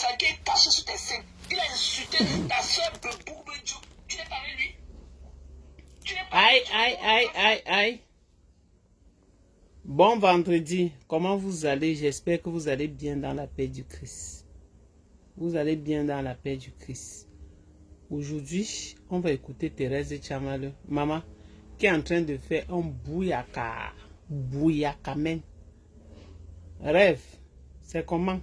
ça qui est caché sur tes seins. Il a insulté ta soeur Boubou Diop. Tu n'es pas avec lui. Tu n'es pas avec lui. Aïe. Bon vendredi, comment vous allez? J'espère que vous allez bien dans la paix du Christ. Vous allez bien dans la paix du Christ. Aujourd'hui, on va écouter Thérèse Tchamale, maman, qui est en train de faire un bouyaka. Bouyakamen. Rêve, c'est comment?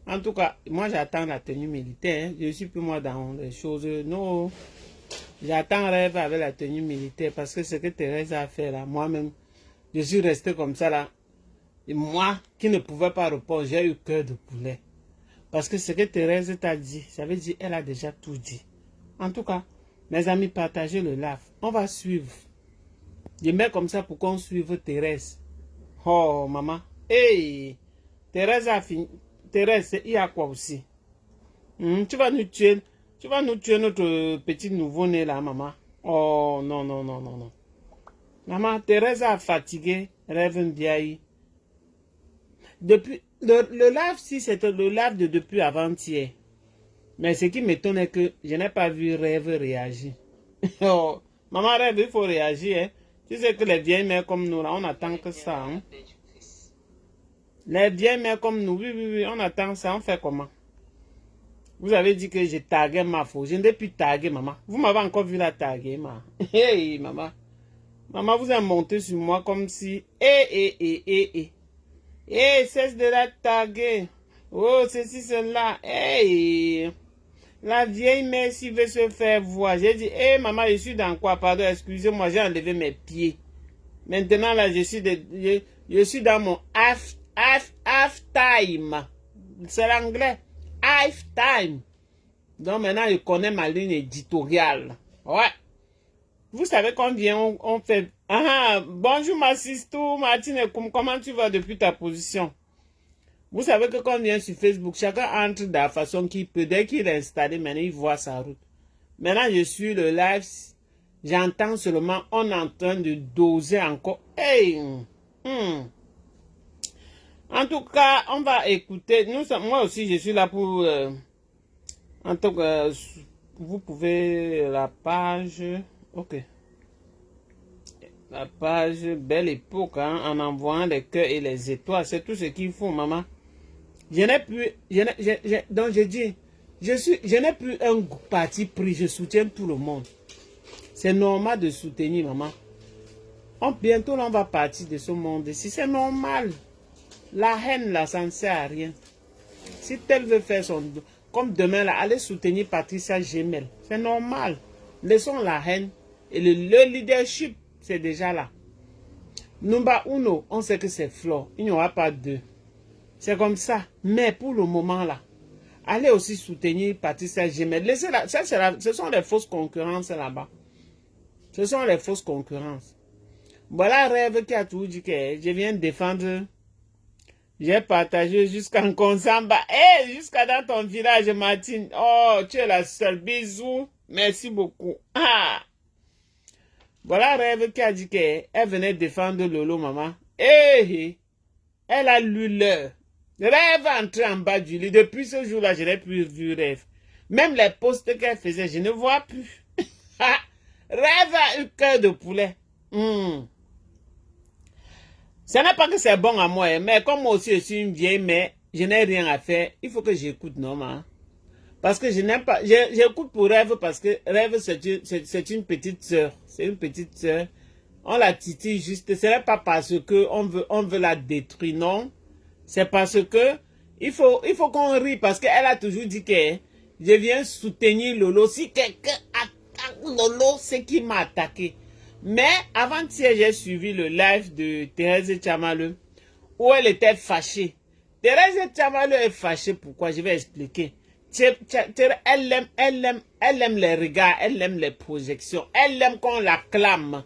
En tout cas, moi j'attends la tenue militaire. Je suis plus moi dans les choses. Non, j'attends rêve avec la tenue militaire parce que ce que Thérèse a fait là, moi-même, je suis resté comme ça là. Et moi, qui ne pouvais pas répondre, j'ai eu cœur de poulet. Parce que ce que Thérèse t'a dit, ça veut dire qu'elle a déjà tout dit. En tout cas, mes amis, partagez le live. On va suivre. Je mets comme ça pour qu'on suive Thérèse. Oh, maman. Hey, Thérèse a fini. Thérèse, il y a quoi aussi? Tu vas nous tuer. Tu vas nous tuer notre petit nouveau-né là, maman. Oh, non. Maman, Thérèse a fatigué. Rêve Ndiaye. Depuis, le live, si c'était le live de depuis avant-hier. Mais ce qui m'étonne est que je n'ai pas vu Rêve réagir. Oh, maman Rêve, il faut réagir. Hein. Tu sais que les vieilles mères comme nous, là, on attend que ça. Hein. Les vieilles mères comme nous, oui, on attend ça. On fait comment? Vous avez dit que j'ai tagué ma faute. Je n'ai plus tagué, maman. Vous m'avez encore vu la taguer, maman. Hey, maman. Maman, vous avez monté sur moi comme si... cesse de la taguer. Oh, ceci, cela. Hey. La vieille mère, s'il veut se faire voir. J'ai dit, maman, je suis dans quoi? Pardon, excusez-moi, j'ai enlevé mes pieds. Maintenant, là, je suis dans mon half time. C'est l'anglais. Half time. Donc, maintenant, je connais ma ligne éditoriale. Ouais. Vous savez combien on fait... bonjour ma sister, Martine, comment tu vas depuis ta position? Vous savez que quand on vient sur Facebook, chacun entre de la façon qu'il peut. Dès qu'il est installé, maintenant, il voit sa route. Maintenant, je suis le live. J'entends seulement, on est en train de doser encore. Hey! En tout cas, on va écouter. Moi aussi, je suis là pour... en tout cas, vous pouvez... La page... Ok. La page Belle Époque, hein, en envoyant les cœurs et les étoiles. C'est tout ce qu'il faut, maman. Je n'ai plus... donc, je dis... Je n'ai plus un parti pris. Je soutiens tout le monde. C'est normal de soutenir, maman. Bientôt, là, on va partir de ce monde-ci. C'est normal. La haine, là, ça ne sert à rien. Si elle veut faire son... Comme demain, là, allez soutenir Patricia Gemel. C'est normal. Laissons la haine. Et le leadership, c'est déjà là. Numba uno, on sait que c'est Flore. Il n'y aura pas deux. C'est comme ça. Mais pour le moment, là, allez aussi soutenir Patricia Gemel. Laissez-la. Ce sont les fausses concurrences là-bas. Ce sont les fausses concurrences. Voilà Rêve qui a tout dit que je viens défendre. J'ai partagé jusqu'en Consamba. Jusqu'à dans ton village, Martine. Oh, tu es la seule. Bisous. Merci beaucoup. Voilà Rêve qui a dit qu'elle venait défendre Lolo, maman. Elle a lu l'heure. Rêve entré en bas du lit. Depuis ce jour-là, je n'ai plus vu Rêve. Même les posts qu'elle faisait, je ne vois plus. Rêve a eu cœur de poulet. Ce n'est pas que c'est bon à moi, mais comme moi aussi je suis une vieille mère, je n'ai rien à faire. Il faut que j'écoute, non, maman. Parce que je n'aime pas... J'écoute pour Rêve parce que Rêve, c'est une petite sœur. C'est une petite sœur. On la titille juste. Ce n'est pas parce que on veut la détruire, non. C'est parce que il faut qu'on rie parce qu'elle a toujours dit que je viens soutenir Lolo. Si quelqu'un attaque Lolo, c'est qui m'a attaqué. Mais avant-hier, j'ai suivi le live de Thérèse Tchamale où elle était fâchée. Thérèse Tchamale est fâchée. Pourquoi? Je vais expliquer. Elle aime les regards, elle aime les projections, elle aime qu'on l'acclame.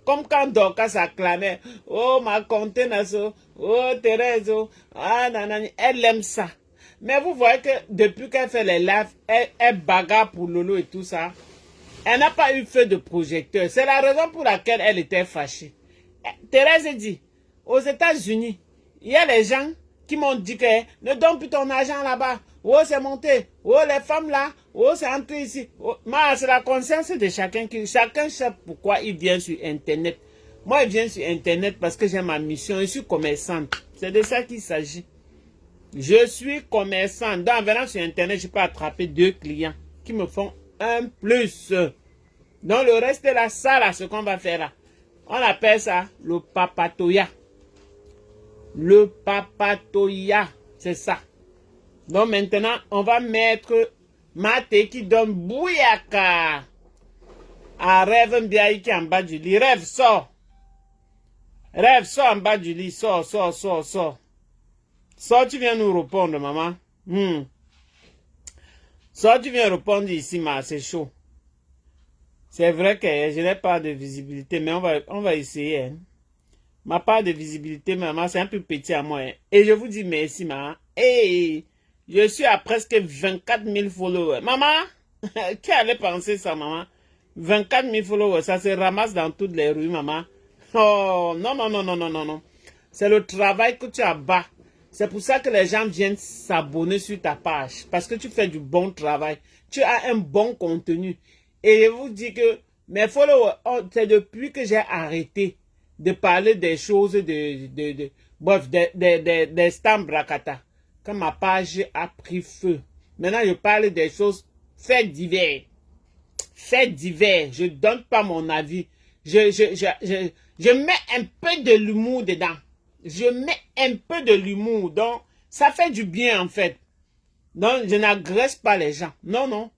Comme quand Dorcas acclamait, oh ma contenance, oh Thérèse, nanani, elle aime ça. Mais vous voyez que depuis qu'elle fait les lives, elle bagarre pour Lolo et tout ça. Elle n'a pas eu feu de projecteur. C'est la raison pour laquelle elle était fâchée. Thérèse dit, aux États-Unis, il y a les gens qui m'ont dit que ne donne plus ton argent là-bas. Oh, c'est monté. Oh, les femmes là. Oh, c'est entré ici. Oh, c'est la conscience de chacun. Chacun sait pourquoi il vient sur Internet. Moi, je viens sur Internet parce que j'ai ma mission. Je suis commerçante. C'est de ça qu'il s'agit. Je suis commerçant. Donc, en venant sur Internet, je peux attraper 2 clients qui me font un plus. Donc, le reste de la salle, ce qu'on va faire là, on appelle ça le papatoya. Le papatoya, c'est ça. Donc, maintenant, on va mettre Maté qui donne Bouyaka à Rêve Mbiaï qui est en bas du lit. Rêve, sors. Rêve, sors en bas du lit. Sors, sors, sors, sors. Sors, tu viens nous répondre, maman. Sors, tu viens répondre ici, c'est chaud. C'est vrai que je n'ai pas de visibilité, mais on va essayer. Hein. Ma part de visibilité, maman, c'est un peu petit à moi. Hein. Et je vous dis merci, maman. Et je suis à presque 24 000 followers. Maman, qui allait penser ça, maman? 24 000 followers, ça se ramasse dans toutes les rues, maman. Oh, non, non, non, non, non, non, non. C'est le travail que tu as bas. C'est pour ça que les gens viennent s'abonner sur ta page. Parce que tu fais du bon travail. Tu as un bon contenu. Et je vous dis que mes followers, c'est depuis que j'ai arrêté de parler des choses des stamps Brakata. Quand ma page a pris feu. Maintenant, je parle des choses faits divers. Faits divers. Je ne donne pas mon avis. Je mets un peu de l'humour dedans. Je mets un peu de l'humour. Donc, ça fait du bien en fait. Donc, je n'agresse pas les gens. Non, non.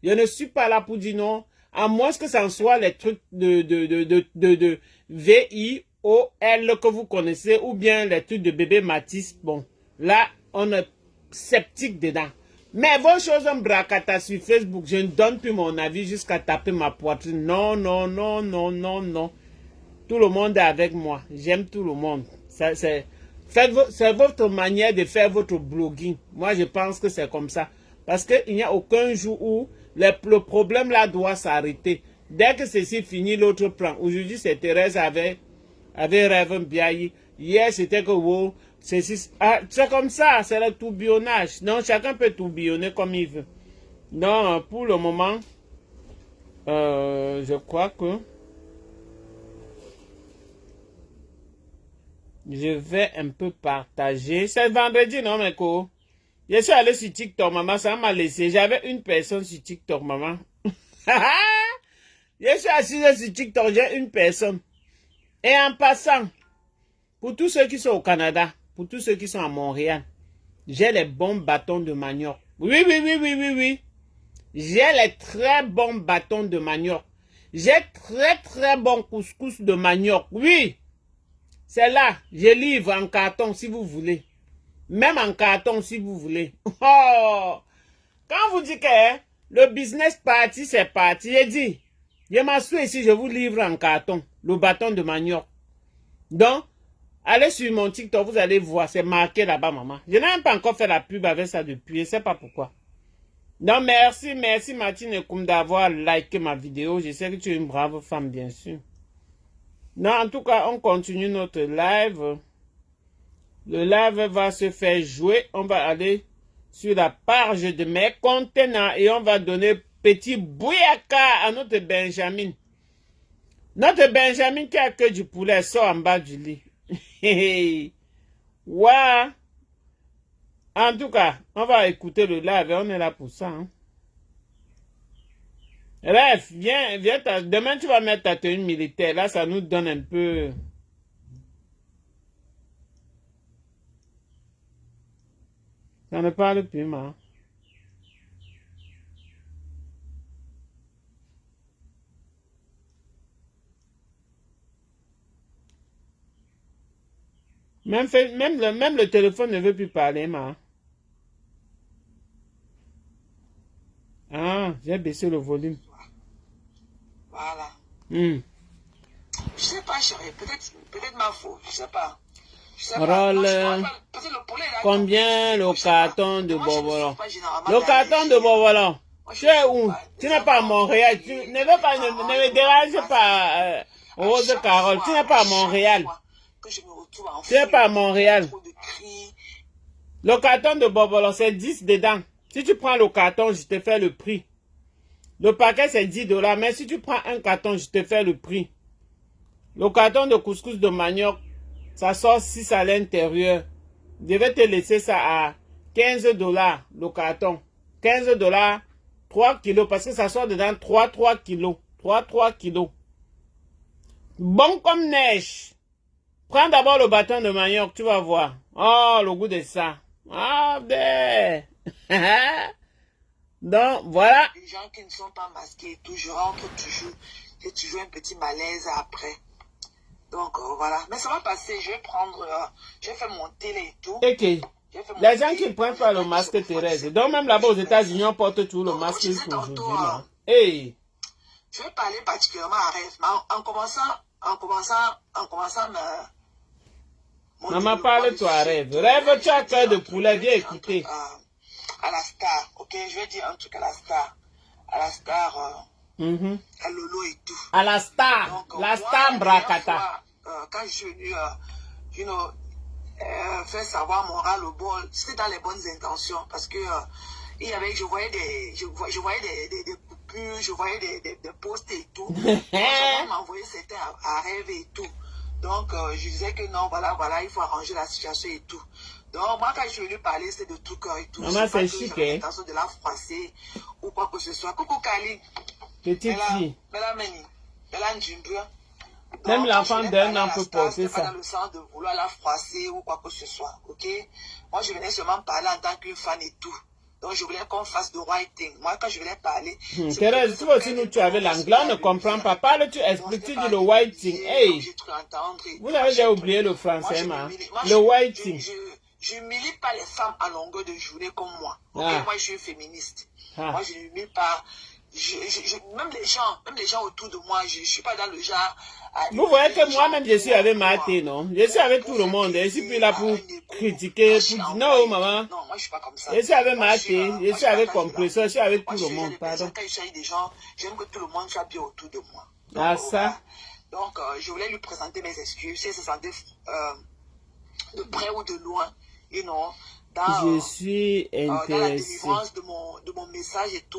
Je ne suis pas là pour dire non. À moins que ça en soit les trucs de V-I-O-L que vous connaissez. Ou bien les trucs de bébé Matisse. Bon, là, on est sceptique dedans. Mais vos choses en bracata sur Facebook, je ne donne plus mon avis jusqu'à taper ma poitrine. Non, non, non, non, non, non. Tout le monde est avec moi. J'aime tout le monde. C'est votre manière de faire votre blogging. Moi, je pense que c'est comme ça. Parce qu'il n'y a aucun jour où le problème là doit s'arrêter. Dès que ceci finit, l'autre prend. Aujourd'hui, c'est Thérèse avec Rêve Mbiaï. Hier, c'était que wow, c'est comme ça, c'est le tourbillonnage. Non, chacun peut tourbillonner comme il veut. Non, pour le moment, je crois que je vais un peu partager. C'est vendredi, non, mes co? Je suis allé sur TikTok, maman, ça m'a laissé. J'avais une personne sur TikTok, maman. Je suis assise sur TikTok, j'ai une personne. Et en passant, pour tous ceux qui sont au Canada, pour tous ceux qui sont à Montréal, j'ai les bons bâtons de manioc. Oui, oui, oui, oui, oui, oui. J'ai les très bons bâtons de manioc. J'ai très bons couscous de manioc. Oui. C'est là, je livre en carton si vous voulez. Même en carton si vous voulez. Oh! Quand vous dites que le business parti, c'est parti, je dis, je m'assois ici, je vous livre en carton, le bâton de manioc. Donc, allez sur mon TikTok, vous allez voir, c'est marqué là-bas, maman. Je n'ai même pas encore fait la pub avec ça depuis, je ne sais pas pourquoi. Donc, merci Martine Koum d'avoir liké ma vidéo. Je sais que tu es une brave femme, bien sûr. Non, en tout cas, on continue notre live. Le live va se faire jouer. On va aller sur la page de mes contenants et on va donner petit bouyaka à notre Benjamin. Notre Benjamin qui a que du poulet sort en bas du lit. Ouais. En tout cas, on va écouter le live et on est là pour ça. Hein. Bref, viens, demain tu vas mettre ta tenue militaire. Là, ça nous donne un peu... Ça ne parle plus, ma. Même le téléphone ne veut plus parler, ma. Ah, j'ai baissé le volume. Voilà. Je sais pas, chérie. Peut-être ma faute. Je sais pas. Rôle. Combien le carton de Bobolon? Le carton de Bobolon. Tu es où? Tu n'es pas à Montréal. Tu ne me dérange pas, Rose Carole. Tu n'es pas à Montréal. Tu n'es pas à Montréal. Le carton de Bobolon, c'est 10 dedans. Si tu prends le carton, je te fais le prix. Le paquet, c'est 10 $. Mais si tu prends un carton, je te fais le prix. Le carton de couscous de manioc, ça sort 6 à l'intérieur. Je vais te laisser ça à 15 $, le carton. 15 $, 3 kilos, parce que ça sort dedans 3 kilos. 3 kilos. Bon comme neige. Prends d'abord le bâton de manioc, tu vas voir. Oh, le goût de ça. Ah, ben. Donc, voilà. Les gens qui ne sont pas masqués et tout, je rentre toujours. J'ai toujours un petit malaise après. Donc, voilà. Mais ça va passer. Je vais prendre... je vais faire mon télé et tout. Ok. Les gens qui ne prennent pas le masque, Thérèse. Donc, même là-bas aux États-Unis, on porte toujours le masque aujourd'hui. Hey. Je vais parler particulièrement à Rêve. Mais en commençant maman, parle-toi à Rêve. Rêve, tu as cœur de poulet, viens écouter. À la star, ok? Je vais dire un truc à la star. À la star, à Lolo et tout. À la star. Donc, la star Brakata. Quand je suis venu, faire savoir mon ras-le-bol, c'était dans les bonnes intentions. Parce que je voyais des coupures, je voyais des posts et tout. On m'envoyait certains à Rêve et tout. Donc, je disais que non, voilà, il faut arranger la situation et tout. Donc, moi, quand je suis venu parler, c'était de tout cœur et tout. Maman, c'est chic, hein? L'intention de la froisser ou quoi que ce soit. Coucou, Kali. Petite fille. Même l'enfant d'un an peut porter ça. Pas dans le sens de vouloir la froisser ou quoi que ce soit, ok? Moi, je venais seulement parler en tant qu'une fan et tout. Donc, je voulais qu'on fasse de writing. Moi, quand je venais parler... Thérèse, toi aussi, nous, tu avais l'anglais, on ne comprend pas. Parle, tu expliques, tu dis le writing. Hey! Vous avez déjà oublié le français, ma. Le writing. Je ne m'humilie pas les femmes à longueur de journée comme moi. Ok, moi, je suis féministe. Moi, je ne m'humilie pas... même les gens autour de moi, je ne suis pas dans le genre... Vous voyez que moi-même, je suis avec Maté, non? Je suis avec tout le monde. Je suis plus là pour critiquer, pour dire non, maman. Non, moi, je ne suis pas comme ça. Je suis avec Maté, je suis avec Compresseur, je suis avec tout le monde, pardon. Quand je suis avec des gens, j'aime que tout le monde soit bien autour de moi. Ah, ça? Donc, je voulais lui présenter mes excuses. Si elle se sentait de près ou de loin, je suis intéressé. Dans la délivrance de mon message et tout.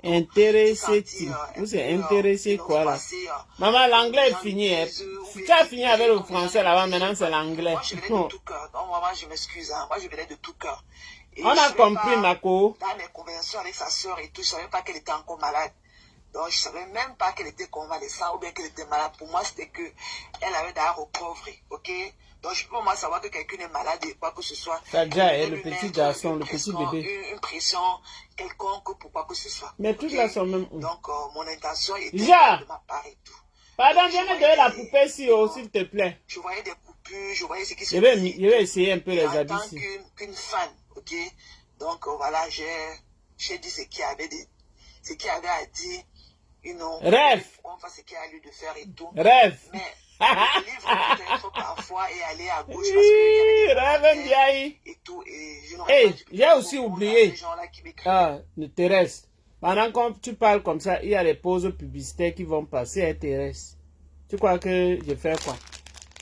Intéressé, vous êtes intéressé quoi là? Maman, l'anglais est fini. Tu as fini avec le français là-bas, maintenant c'est l'anglais. Moi, je venais de tout cœur. Donc, maman, je m'excuse. Moi, je venais de tout cœur. On a compris, Mako. Dans mes conversations avec sa soeur et tout, je ne savais pas qu'elle était encore malade. Donc, je ne savais même pas qu'elle était convalescente ou bien qu'elle était malade. Pour moi, c'était qu'elle avait d'ailleurs recovré, ok? Donc, je peux moi savoir que quelqu'un est malade et quoi que ce soit. Ça déjà est le petit garçon, le petit bébé. Une pression quelconque pour quoi que ce soit. Mais toutes là sont même... Donc, mon intention était ja. de ma part et tout. Pardon, viens me donner la poupée si s'il te plaît. Je voyais des coupures, je voyais ce qui se Je vais essayer un peu les habits. En tant qu'une fan, ok? Donc, voilà, j'ai dit ce qu'il y avait à dire. Rêve. On va ce qu'il y a lieu de faire et tout. Rêve. Mais le livre peut-être parfois et aller à gauche parce qu'il y avait des rêve et tout. Et j'ai aussi oublié. Ah, Thérèse. Pendant que tu parles comme ça, il y a les pauses publicitaires qui vont passer à Thérèse. Tu crois que je fais quoi?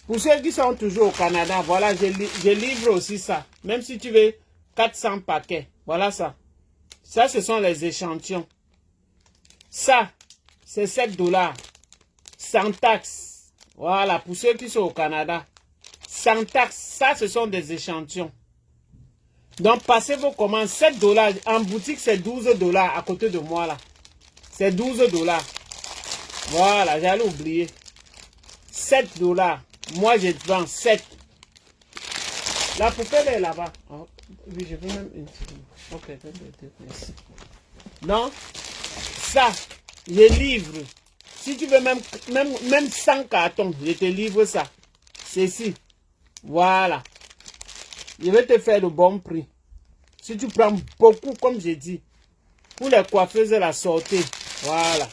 Pour ceux qui sont toujours au Canada, voilà, je livre aussi ça. Même si tu veux 400 paquets. Voilà ça. Ça, ce sont les échantillons. Ça, c'est 7 $. Sans taxe. Voilà, pour ceux qui sont au Canada. Sans taxe, ça, ce sont des échantillons. Donc, passez vos commandes. 7 $. En boutique, c'est 12 $ à côté de moi, là. C'est 12 $. Voilà, j'allais oublier. 7 $. Moi, je vends 7. La poupée, elle est là-bas. Oh, oui, je veux même une seconde. Ok, merci. Donc, ça, je livre. Si tu veux même 100 cartons, je te livre ça. Ceci. Voilà. Je vais te faire le bon prix. Si tu prends beaucoup, comme j'ai dit, pour les coiffeuses, la sortie. Voilà.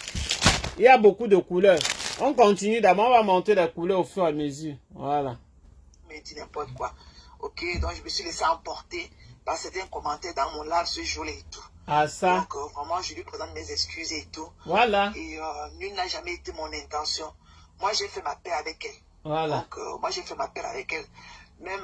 Il y a beaucoup de couleurs. On continue d'abord, on va monter les couleurs au fur et à mesure. Voilà. Mais dis n'importe quoi. Ok, donc je me suis laissé emporter par certains commentaires dans mon live ce jour-là et tout. Ah ça. Donc vraiment, je lui présente mes excuses et tout. Voilà. Et nul n'a jamais été mon intention. Moi, j'ai fait ma paix avec elle. Voilà. Donc moi, j'ai fait ma paix avec elle. Même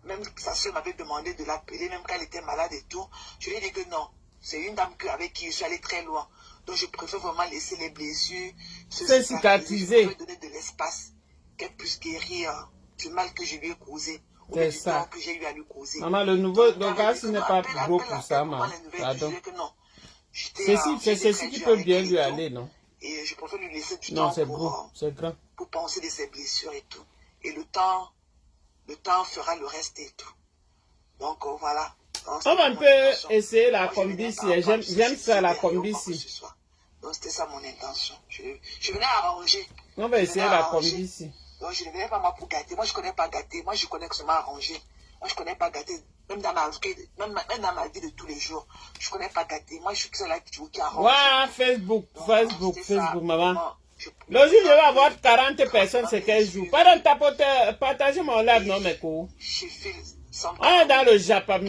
même sa soeur m'avait demandé de l'appeler, même quand elle était malade et tout. Je lui ai dit que non. C'est une dame avec qui je suis allée très loin. Donc je préfère vraiment laisser les blessures se cicatriser. Je préfère donner de l'espace, qu'elle puisse guérir du mal que je lui ai causé. C'est ça. Que j'ai eu à lui causer. Maman, le nouveau Dogas n'est pas gros pour ça, maman. Pardon. C'est ce qui peut bien lui aller, non? Et je préfère lui laisser du temps. Non, c'est gros, c'est grand. Pour penser de ses blessures et tout. Et le temps fera le reste et tout. Donc voilà. Donc, on va un peu essayer la combi si. J'aime faire la combi si. Donc c'était ça mon intention. Je venais arranger. On va essayer la combi si. Donc je ne venais pas moi pour gâter. Moi je ne connais pas gâter. Moi je connais que seulement arranger. Moi je ne connais pas gâter. Même dans ma vie de tous les jours. Je ne connais pas gâter. Moi je suis celle qui arrange. Ouais, Facebook, maman. Le jour où je vais avoir 40 personnes, c'est quel jour? Pardon, partagez mon live, non, mes coups. On est dans le Japam,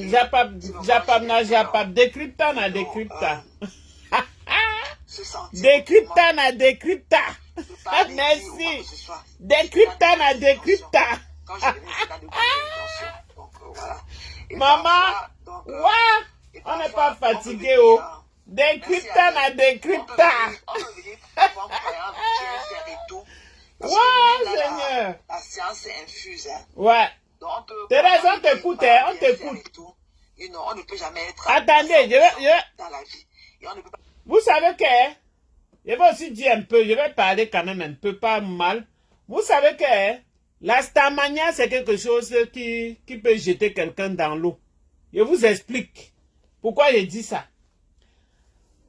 décrypta na décrypta. Décrypta na décrypta. Merci. Décrypta na décrypta. Maman, ouais, on n'est pas fatigué, oh. Décrypta na décrypta. Ouais, Seigneur. La science est infuse. Ouais. Thérèse, on t'écoute, on t'écoute. On ne peut jamais être. Attendez, dans la vie. Et on ne peut pas... Vous savez que, je vais aussi dire un peu, je vais parler quand même un peu, pas mal. Vous savez que la stamania, c'est quelque chose qui peut jeter quelqu'un dans l'eau. Je vous explique pourquoi je dis ça.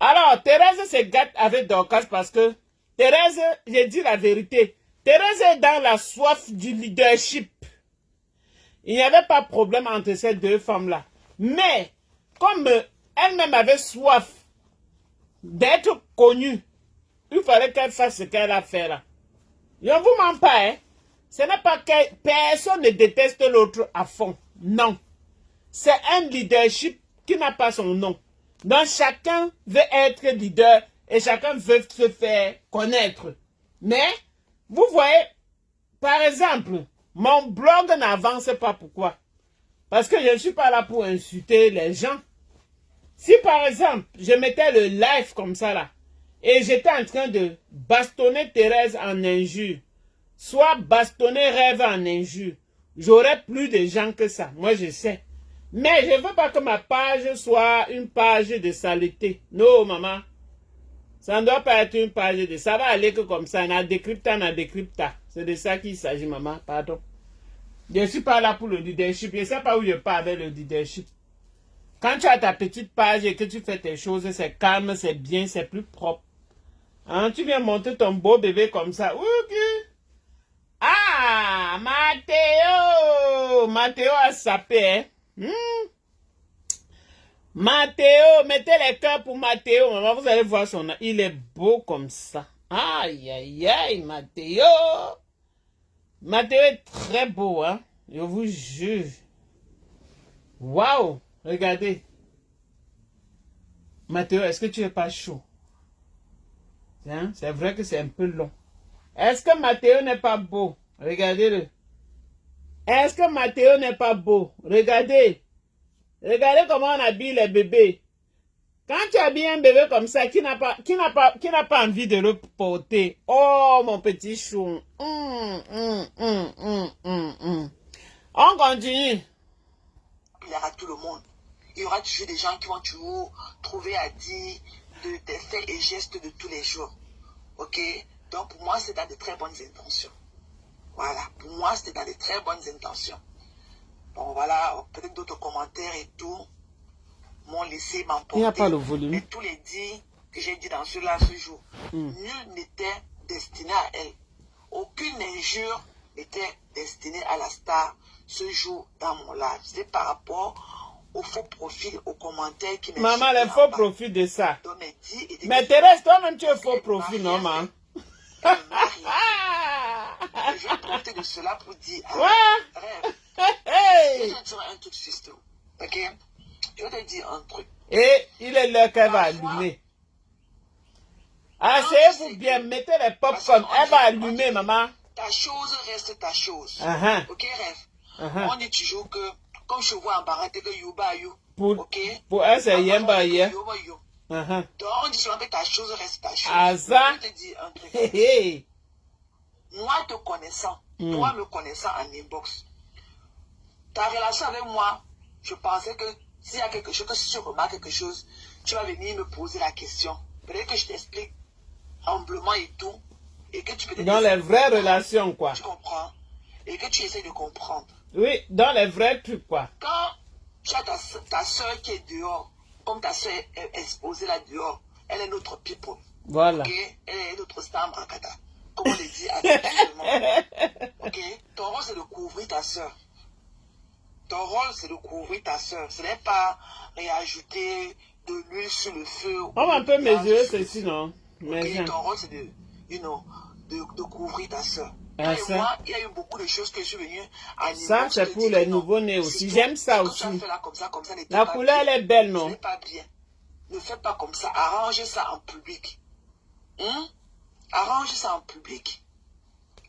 Alors, Thérèse se gâte avec Dorcas parce que Thérèse, je dis la vérité, Thérèse est dans la soif du leadership. Il n'y avait pas de problème entre ces deux femmes-là. Mais, comme elle-même avait soif d'être connue, il fallait qu'elle fasse ce qu'elle a fait là. Je ne vous mens pas, hein. Ce n'est pas que personne ne déteste l'autre à fond. Non. C'est un leadership qui n'a pas son nom. Donc chacun veut être leader et chacun veut se faire connaître. Mais, vous voyez, par exemple, mon blog n'avance pas. Pourquoi? Parce que je ne suis pas là pour insulter les gens. Si par exemple, je mettais le live comme ça là, et j'étais en train de bastonner Thérèse en injure, soit bastonner Rêve en injure, j'aurais plus de gens que ça. Moi je sais. Mais je ne veux pas que ma page soit une page de saleté. Non, maman. Ça ne doit pas être une page de... Ça va aller que comme ça. Na décrypta. C'est de ça qu'il s'agit, maman. Pardon. Je ne suis pas là pour le leadership. Je ne sais pas où je pars avec le leadership. Quand tu as ta petite page et que tu fais tes choses, c'est calme, c'est bien, c'est plus propre. Hein, tu viens monter ton beau bébé comme ça. Ok. Ah, Mathéo. Mathéo a sapé, hein. Mathéo, mettez les cœurs pour Mathéo, maman, vous allez voir son nom. Il est beau comme ça. Aïe, aïe, aïe, Mathéo. Mathéo est très beau, hein. Je vous jure. Waouh, regardez. Mathéo, est-ce que tu n'es pas chaud? Hein? C'est vrai que c'est un peu long. Est-ce que Mathéo n'est pas beau? Regardez-le. Est-ce que Mathéo n'est pas beau? Regardez. Regardez comment on habille les bébés. Quand tu habilles un bébé comme ça, qui n'a pas envie de le porter? Oh, mon petit chou. On continue. Il y aura tout le monde. Il y aura toujours des gens qui vont toujours trouver à dire des faits et gestes de tous les jours. Ok? Donc pour moi, c'est dans de très bonnes intentions. Voilà. Pour moi, c'était dans de très bonnes intentions. Bon, voilà, peut-être d'autres commentaires et tout m'ont laissé m'emporter. Il n'y a pas le volume. Et tous les dits que j'ai dit dans ce jour, nul n'était destiné à elle. Aucune injure n'était destinée à la star ce jour dans mon live. C'est par rapport aux faux profils, aux commentaires qui m'insultent. Maman, les faux profils de ça. Mais Thérèse, Thérèse, toi-même tu es faux profil, non, maman? Je vais profiter de cela pour dire Rêve. Je vais te dire un truc, sister. Ok? Je vais te dire un truc. Et il est l'heure qu'elle va allumer. Asseyez-vous bien, mettez les popcorn. Elle va allumer, maman. Ta chose reste ta chose. Uh-huh. Ok, Rêve? On dit toujours que, comme je vois en baraté que Yuba You, ok? Pour elle, c'est Yemba Ye. Donc, on dit souvent que ta chose reste ta chose. Ah, ça? Je te dis un truc. Hey. Moi, te connaissant, toi me connaissant en inbox, ta relation avec moi, je pensais que s'il y a quelque chose, que si tu remarques quelque chose, tu vas venir me poser la question. Peut-être que je t'explique humblement et tout. Et que tu peux Dans les vraies relations, quoi. Tu comprends? Et que tu essaies de comprendre. Oui, dans les vrais trucs, quoi. Quand tu as ta soeur qui est dehors, comme ta soeur est exposée là dehors, elle est notre people. Voilà. Ok? Elle est notre star Makata. Comme on le dit habituellement. Ok? Ton rôle, c'est de couvrir ta soeur. Ton rôle, c'est de couvrir ta soeur. Ce n'est pas réajouter de l'huile sur le feu. On va un peu mesurer ceci, non? Okay? Ton rôle, c'est de, de couvrir ta soeur. Ah, Et moi, il y a eu beaucoup de choses que je suis venu à ça, c'est pour les nouveaux-nés aussi. J'aime ça aussi. Comme ça, la couleur, elle est belle, non? Ce n'est pas bien. Ne fais pas comme ça. Arrange ça en public. Arrange ça en public.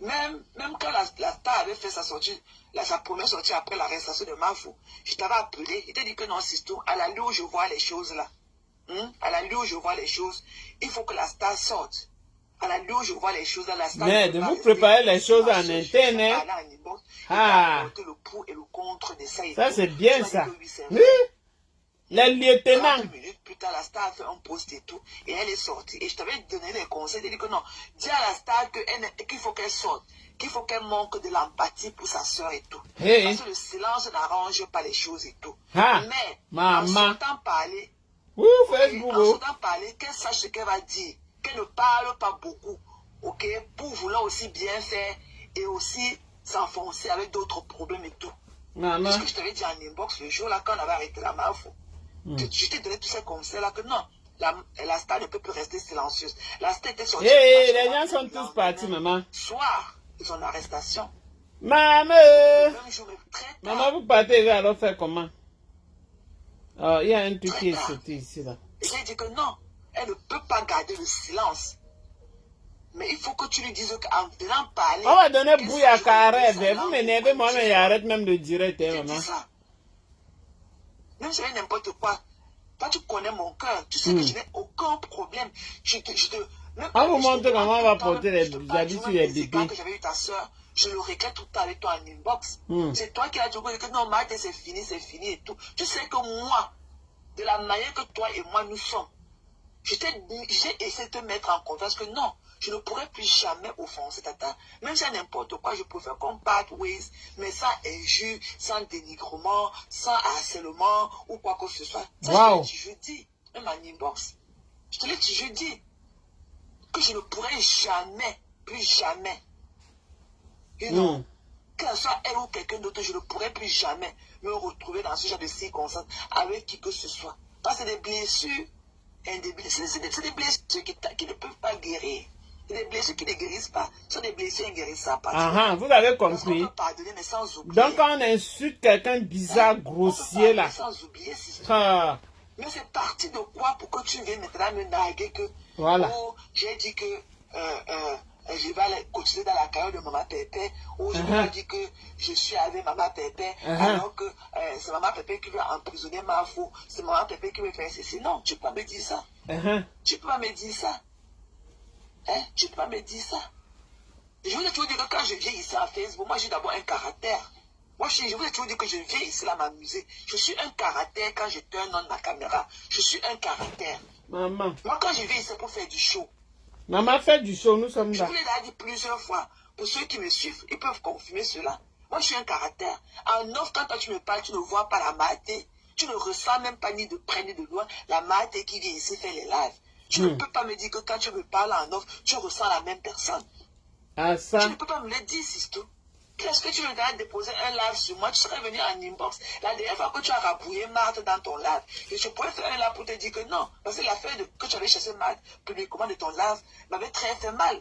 Même quand la star avait fait sa sortie, sa première sortie après l'arrestation de Mafou, je t'avais appelé, je t'ai dit que non, c'est tout. À la lieu où je vois les choses là, à la lieu où je vois les choses, il faut que la star sorte. À la lieu où je vois les choses là, la star. Mais de vous préparer les choses en interne, hein? Ah! Le pour et le contre de ça. Ça, c'est bien ça. Oui. Les lieutenants. 30 minutes plus tard, la star a fait un post et tout, et elle est sortie. Et je t'avais donné des conseils, j'ai dit que non, dis à la star qu'il faut qu'elle sorte, qu'il faut qu'elle manque de l'empathie pour sa soeur et tout. Hey. Parce que le silence n'arrange pas les choses et tout. Ah. Mais, Maman. en sortant parler, Facebook. en sortant parler, qu'elle sache ce qu'elle va dire, qu'elle ne parle pas beaucoup, ok, pour vouloir aussi bien faire et aussi s'enfoncer avec d'autres problèmes et tout. Maman. Ce que je t'avais dit en inbox le jour là, quand on avait arrêté la Mafou. Je t'ai donné tous ces conseils-là que non, la star ne peut plus rester silencieuse. La star était sortie. Les gens sont tous partis, maman. Soir de son arrestation. Maman. Maman, vous partez alors faire comment? Oh, il y a un truc qui est sauté ici, là. J'ai dit que non, elle ne peut pas garder le silence. Mais il faut que tu lui dises qu'en venant parler... On va donner bouille à carré. Vous m'énervez, moi, mais j'arrête même de direct, hein, maman. Même si c'est n'importe quoi, toi tu connais mon cœur, tu sais que je n'ai aucun problème. On vous montre comment on va porter les habits sur les bébés. Quand j'avais eu ta soeur, je le réglais tout le temps avec toi en inbox. C'est toi qui as dit que non, Marthe, c'est fini et tout. Tu sais que moi, de la manière que toi et moi nous sommes, j'ai essayé de te mettre en confiance que non, je ne pourrais plus jamais offenser Tata. Même si c'est n'importe quoi, je préfère qu'on parte ways, mais sans injure, sans dénigrement, sans harcèlement ou quoi que ce soit. Ça, wow. je dis, même en inbox. Je te l'ai toujours dit que je ne pourrais jamais, plus jamais, que ce soit elle ou quelqu'un d'autre, je ne pourrais plus jamais me retrouver dans ce genre de circonstances avec qui que ce soit. Parce que c'est des blessures. C'est des blessures qui ne peuvent pas guérir. C'est des blessures qui ne guérissent pas. Ce sont des blessures inguérissables. Vous avez compris. Pardonner, mais sans oublier. Donc quand on insulte quelqu'un bizarre, grossier là. Sans oublier. Mais c'est parti de quoi pour que tu viennes maintenant me narguer que oh, j'ai dit que je vais aller cotiser dans la carrière de Maman Pépé, ou je vais dire que je suis avec Maman Pépé, alors que c'est Maman Pépé qui veut emprisonner Mafou, c'est Maman Pépé qui veut faire ceci. Non, tu peux pas me dire ça. Tu peux pas me dire ça. Tu peux pas me dire ça. Je vous ai toujours dit que quand je viens ici à Facebook, moi j'ai d'abord un caractère. Moi je vous ai toujours dit que je viens ici là m'amuser. Je suis un caractère quand je turn on ma caméra. Je suis un caractère. Maman. Moi quand je viens ici pour faire du show. Maman fait du show, nous sommes là. Je vous l'ai dit plusieurs fois. Pour ceux qui me suivent, ils peuvent confirmer cela. Moi, je suis un caractère. En off, quand toi, tu me parles, tu ne vois pas la maté. Tu ne ressens même pas ni de près ni de loin la maté qui vient ici faire les lives. Tu ne peux pas me dire que quand tu me parles en off, tu ressens la même personne. Ah, ça. Tu ne peux pas me le dire, c'est tout. Qu'est-ce que tu veux déposer un live sur moi? Tu serais venu en inbox. La dernière fois que tu as rabouillé Marthe dans ton live, et je pourrais faire un live pour te dire que non. Parce que l'affaire que tu avais chassé Marthe publiquement de ton live m'avait très fait mal.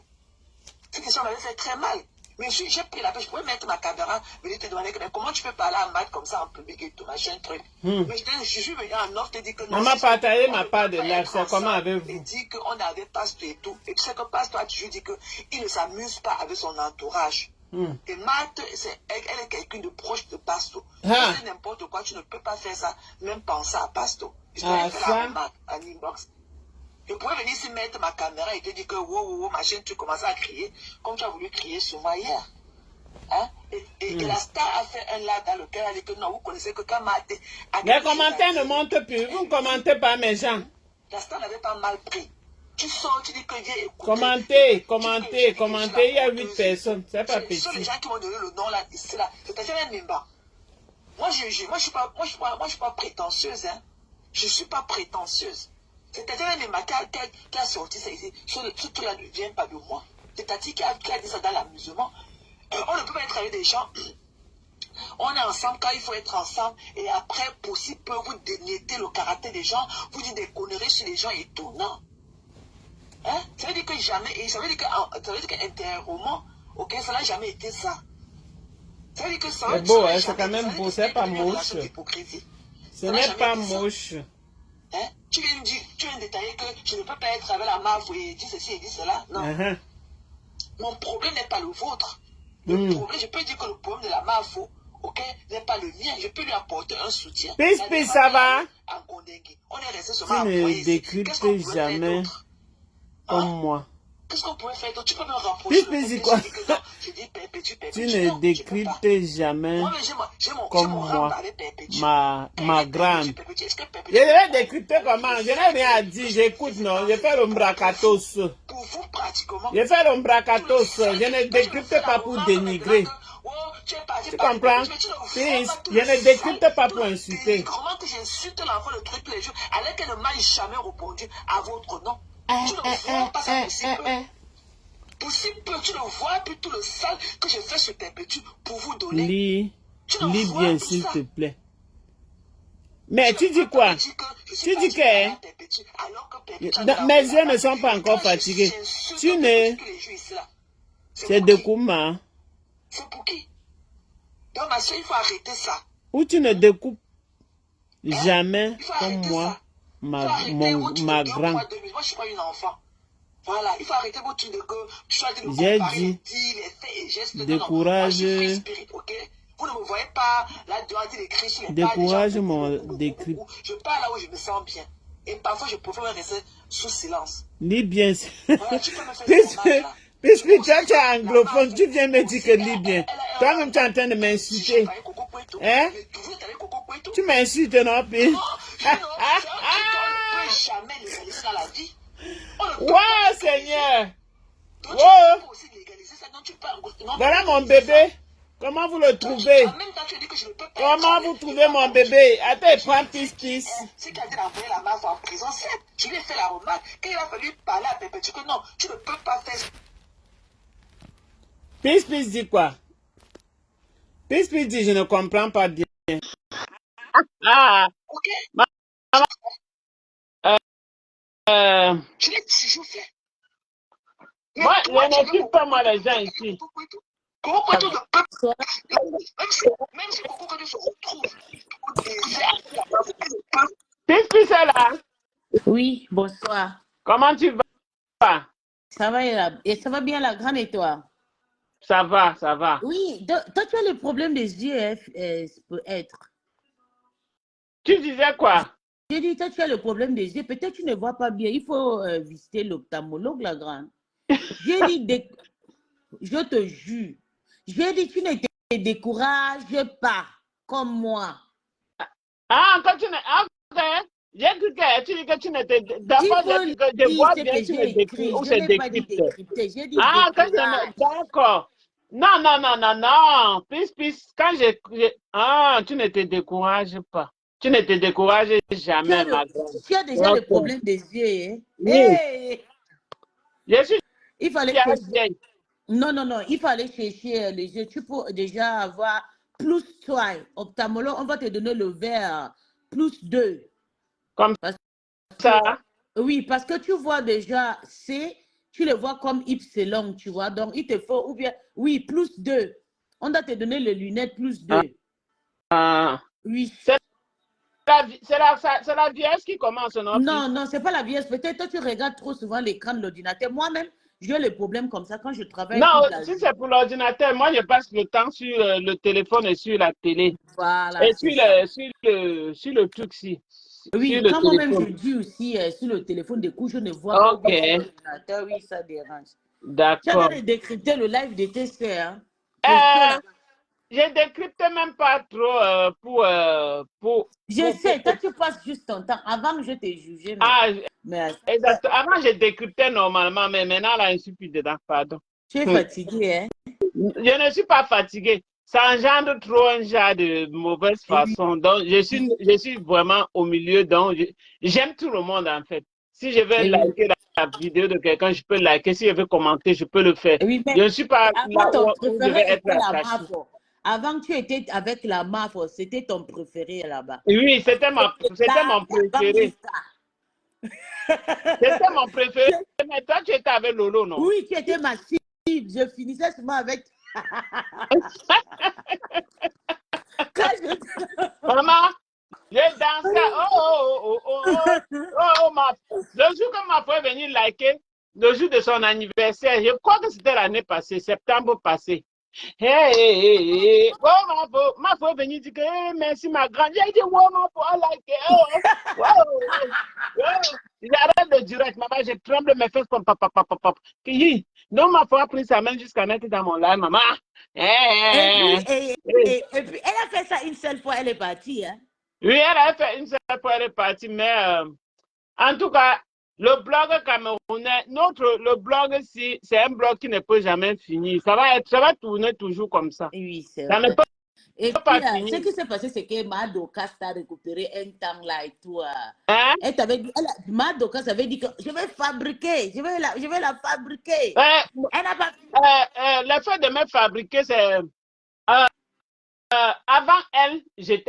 Cette question m'avait fait très mal. Mais j'ai pris la peine, je pourrais mettre ma caméra, venir te demander comment tu peux parler à Marthe comme ça en public et tout, machin truc. Mais je suis venu en offre te dire que non. Maman partagé ma part de live, c'est comment avec vous? Il dit qu'on avait Pasteur et tout. Et tu sais que Pasteur a toujours dit qu'il ne s'amuse pas avec son entourage. Et Marthe, elle est quelqu'un de proche de Pasto. Ah. C'est n'importe quoi, tu ne peux pas faire ça, même penser à Pasto. Je Ah, t'avais fait ça. la remarque en inbox. Je pourrais venir ici mettre ma caméra et te dire que wow, machin, tu commences à crier, comme tu as voulu crier sur moi hier. Hein? Et la star a fait un live dans lequel elle a dit que non, vous connaissez que quand Marthe... Les commentaires ne montent plus. Vous ne commentez pas, mes gens. La star n'avait pas mal pris. Tu sors, tu dis que j'ai écouté. Commentez. Il y a 8 personnes. C'est pas petit. Ce sont les gens qui m'ont donné le nom là, ici là. C'est-à-dire un Nimba. Moi, je suis pas prétentieuse, hein. Je suis pas prétentieuse. C'est-à-dire un Nimba qui a sorti ça ici. Ce truc-là ne vient pas de moi. C'est Tati qui a dit ça dans l'amusement. On ne peut pas être avec des gens. On est ensemble quand il faut être ensemble. Et après, possible, peut vous dénieter le caractère des gens. Vous dites des conneries sur les gens et tout. Non. Hein? Ça veut dire que jamais. Et ça veut dire qu'intérieurement, ok, ça n'a jamais été ça. Ça veut dire que ça. C'est beau, hein, c'est quand même beau. C'est pas moche. Ce n'est pas moche. Hein? Tu viens me dire, tu viens me détailler que je ne peux pas être avec la marque et dire ceci et dire cela. Non. Mon problème n'est pas le vôtre. Le problème, je peux dire que le problème de la Mafo, ok, n'est pas le mien. Je peux lui apporter un soutien. Pispi, ça va? On est resté seulement tu ne décryptes jamais comme moi. Qu'est-ce qu'on pourrait faire d'autre? Tu peux me rapprocher. Pispi, quoi? Tu ne décryptes jamais comme moi. Ma grande. Je vais décrypter comment? Je n'ai rien à dire. J'écoute, non? Je fais l'ombrakatos. Pour vous, pratiquement. Je fais l'ombrakatos. Je ne décrypte pas pour dénigrer. Tu comprends? Je ne décrypte pas pour insulter. Comment que j'insulte l'enfant le truc tous les jours alors qu'elle ne m'a jamais répondu à votre nom? Tu ne vois pas ça possible? Possible, tu le vois, puis tout le sale que je fais sur Perpétue pour vous donner. Lis bien, s'il te plaît. Mais tu dis quoi? Tu dis que mes yeux ne sont pas encore fatigués. Tu ne... C'est de Kouma. C'est pour qui? Donc, ma soeur, il faut arrêter ça. Ou tu ne découpes jamais comme moi, ma grande. Moi, je ne suis pas une enfant. Voilà, il faut arrêter votre truc de que j'ai dit, décourage. Vous ne me voyez pas, là, dehors, dire des cris sur les décourage mon décrypte. Je parle là où je me sens bien. Et parfois, je préfère rester sous silence. Lis bien. Voilà, tu peux me faire Puisque toi, tu es anglophone, tu viens me dire que lis bien. Toi-même, tu es en train de m'insulter. Hein? Tu m'insultes, non, puis? Wow, Seigneur! Wow! Voilà mon bébé. Comment vous le trouvez? Comment vous trouvez mon bébé? Attends, prends pis. C'est qu'elle a envoyé la meuf en prison, je lui ai fait la remarque. Quand il a fallu parler à Pépé, tu dis que non, tu ne peux pas faire ça. Pis dit quoi? Pis dit, je ne comprends pas bien. Ah! Ok? Je l'ai toujours fait. Moi, je n'écoute pas moi les gens ici. Même si beaucoup de se retrouvent. Pis est là. Oui, bonsoir. Comment tu vas? Ça va, et ça va bien la grande et toi? Ça va. Oui, toi tu as le problème des yeux, peut-être. Tu disais quoi? J'ai dit, toi tu as le problème des yeux, peut-être tu ne vois pas bien. Il faut visiter l'ophtalmologue, la grande. J'ai dit, je te jure, j'ai dit, tu ne te décourages pas, comme moi. Ah, quand tu ne... Okay. J'ai cru que tu dis que tu ne te... D'abord, j'ai dit que je vois bien que tu ne décryptes ou c'est décrypté. J'ai dit Ah, quand je ne... D'accord. Non. Pis. Quand Ah, tu ne te décourages pas. Tu ne te décourages jamais, ma grande. Tu as déjà le problème des yeux, hein? Oui. Hey! Je suis... Il fallait... Non. Il fallait chercher les yeux. Tu peux déjà avoir plus 3. Ophtalmologue, on va te donner le verre plus 2. Comme ça? Oui, parce que tu vois déjà C, tu le vois comme Y, tu vois. Donc, il te faut, ou bien, oui, plus 2. On doit te donner les lunettes plus 2. Oui. C'est la vieillesse qui commence, non? Non, c'est pas la vieillesse. Peut-être que tu regardes trop souvent l'écran de l'ordinateur. Moi-même, j'ai le problème comme ça quand je travaille Non, toute la si journée. c'est pour l'ordinateur, moi, je passe le temps sur le téléphone et sur la télé. Voilà, Et c'est ça. sur le truc, sur Oui, le quand moi-même je téléphone. dis aussi sur le téléphone, des coups, je ne vois pas, ou Ok, bien sur l'ordinateur, oui, ça dérange. J'avais d'accord. de décrypter le live de tes sœurs. Hein. C'est chaud Euh, là. je décrypte même pas trop Je sais, toi tu passes juste ton temps. Avant que je te juge, Ah, mais exact. Avant, je décryptais normalement, mais maintenant, là, je ne suis plus dedans, pardon. tu es Hmm. fatigué, hein? Je ne suis pas fatigué. Ça engendre trop un genre de mauvaise Et oui, façon. Donc, je suis vraiment au milieu. Donc, j'aime tout le monde, en fait. Si je veux et oui. liker la vidéo de quelqu'un, je peux liker. Si je veux commenter, je peux le faire. Et oui, mais Je ne suis pas là avant ton où je vais préféré être était la attaché. MAFO. Avant tu étais avec la MAFO, c'était ton préféré là-bas. Oui, c'était Là, mon avant préféré. Vista. C'était mon préféré. Mais toi, tu étais avec Lolo, non? Oui, tu étais ma cible. Je finissais souvent avec. Quand je... Maman, j'ai dansé. Le jour que ma frère est venue liker, le jour de son anniversaire, je crois que c'était l'année passée, septembre passé. Hey, hey, hey, hey. Oh, ma frère est venue dire que hey, merci ma grande. J'ai dit, wow, ma frère, like, oh, wow, wow. J'arrête le direct, maman, je tremble mes fesses comme papa, papa, papa. Donc, ma frère a pris sa main jusqu'à mettre dans mon live, maman. Hey, Et hey, puis, hey, hey. et puis, elle a fait ça une seule fois, elle est partie. Hein? Oui, elle a fait une seule fois, elle est partie, mais en tout cas, le blog camerounais, le blog, c'est un blog qui ne peut jamais finir. Ça va tourner toujours comme ça. Oui, c'est Ça ne vrai. peut Et pas puis, ce finir. qui s'est passé, c'est que Madoka t'a récupéré un temps là et tout. Hein? Elle t'avait dit, Madoka avait dit que je vais fabriquer, je vais la fabriquer. Euh, Elle n'a pas. le fait de me fabriquer, c'est avant elle,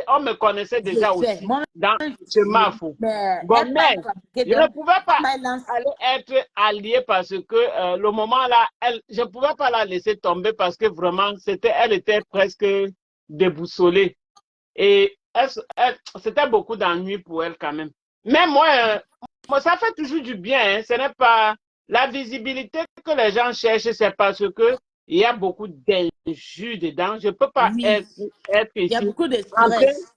on me connaissait Je déjà sais, aussi moi, dans je ce sais. Mafou. Mais Bon, elle m'a mais fabriqué, je ne donc, pouvais pas elle m'a lancé. aller être alliée parce que le moment là, je ne pouvais pas la laisser tomber parce que vraiment, elle était presque déboussolée. Et c'était beaucoup d'ennuis pour elle quand même. Mais moi, ça fait toujours du bien. Hein. Ce n'est pas la visibilité que les gens cherchent, c'est parce que il y a beaucoup d'injures dedans. Je ne peux pas Oui, être il y a ici beaucoup de en train stress.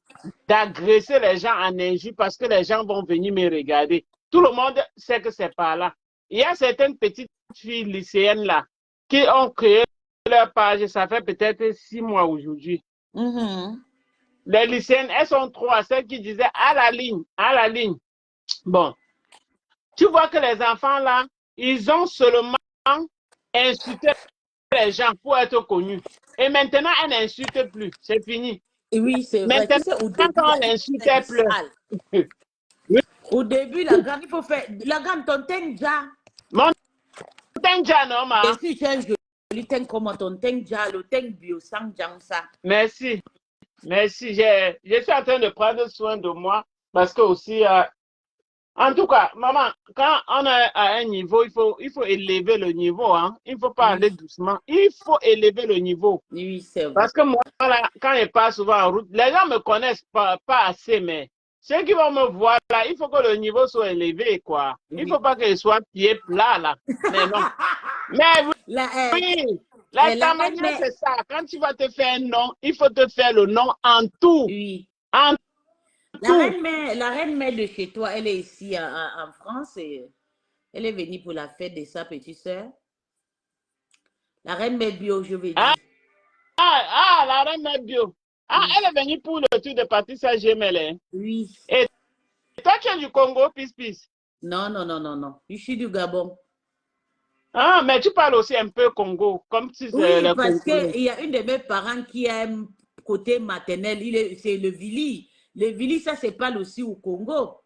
d'agresser les gens en injure parce que les gens vont venir me regarder. Tout le monde sait que c'est pas là. Il y a certaines petites filles lycéennes là qui ont créé leur page. Ça fait peut-être 6 mois aujourd'hui. Mhm. Les lycéennes, elles sont trois, celles qui disaient à la ligne, à la ligne. Bon, tu vois que les enfants là, ils ont seulement insulté les gens pour être connus. Et maintenant, elles n'insultent plus. C'est fini. Et oui, c'est vrai. Tu Maintenant, sais, au quand début, là, on il l'insulte, faut faire elle du pleure. sale. Au début, la grande, il faut faire. La grande, ton teint déjà. Mon tenja, non, Et ma. si tu as un joli teint comme ton teint déjà, le teint bio, sans ça. Merci. Merci. Je suis en train de prendre soin de moi parce que aussi, en tout cas, maman, quand on est à un niveau, il faut élever le niveau. Hein. Il ne faut pas aller Oui, doucement. Il faut élever le niveau. oui, c'est vrai. Parce que moi, là, quand je passe souvent en route, les gens ne me connaissent pas assez, mais ceux qui vont me voir là, il faut que le niveau soit élevé, quoi. Il ne Oui. faut pas que je sois pied plat, là. Mais non. Mais La, oui, la ta reine manière, mère, c'est ça. Quand tu vas te faire un nom, il faut te faire le nom en tout. oui. En tout. La reine mère de chez toi, elle est ici en France et elle est venue pour la fête de sa petite soeur. La reine mère bio, je vais Ah, dire. la reine bio. Ah, Oui. elle est venue pour le tour de partie sa gemelle. Oui. Et toi, tu es du Congo, pis. Non, non, non, non, non. Je suis du Gabon. Ah, mais tu parles aussi un peu Congo, comme si c'est Oui, le parce Congolais. qu'il y a une de mes parents qui a un côté maternel, c'est le Vili. Le Vili, ça se parle aussi au Congo.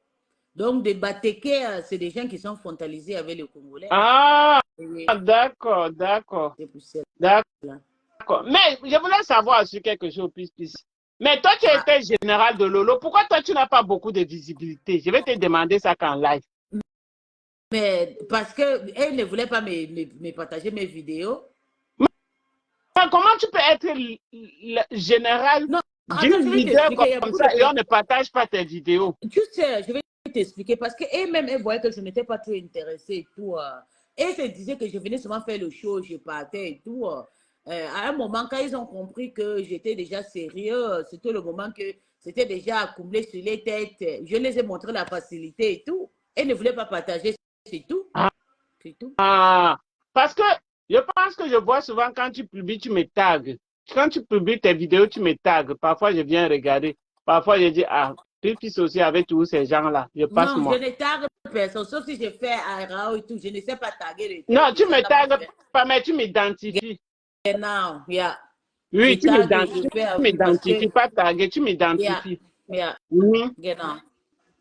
Donc, des Bateke, c'est des gens qui sont frontalisés avec les Congolais. Ah, Et d'accord, d'accord, c'est pour cela. d'accord. Mais je voulais savoir sur quelque chose, pis. Mais toi, tu Ah, étais général de Lolo. Pourquoi toi, tu n'as pas beaucoup de visibilité? Je vais te demander ça qu'en live. mais parce qu'elle ne voulait pas me partager mes vidéos. Mais comment tu peux être le général Non, attends, je d'une vais leader t'expliquer. Il y a comme beaucoup ça de et on personnes. ne partage pas tes vidéos? Tu sais, je vais t'expliquer parce qu'elle-même, elle voyait que je n'étais pas trop intéressée et tout. Et se disait que je venais seulement faire le show, je partais et tout. À un moment, quand ils ont compris que j'étais déjà sérieux, c'était le moment que c'était déjà accumulé sur les têtes. Je les ai montré la facilité et tout. Et ne voulaient pas partager, c'est tout. C'est tout. Ah, parce que je pense que je vois souvent quand tu publies, tu me tagues. Quand tu publies tes vidéos, tu me tagues. Parfois, je viens regarder. Parfois, je dis, ah, Pipis aussi avec tous ces gens-là. Je passe Non, je moi. ne tague personne, sauf si je fais à Rao et tout. Je ne sais pas taguer Non, tu les gens me dans mon tagues pas, mais tu m'identifies. Now, yeah. Oui, Je tu tague, je fais tu parce que, m'identifies, pas taguer, tu yeah, m'identifies. yeah, Mhm. genau.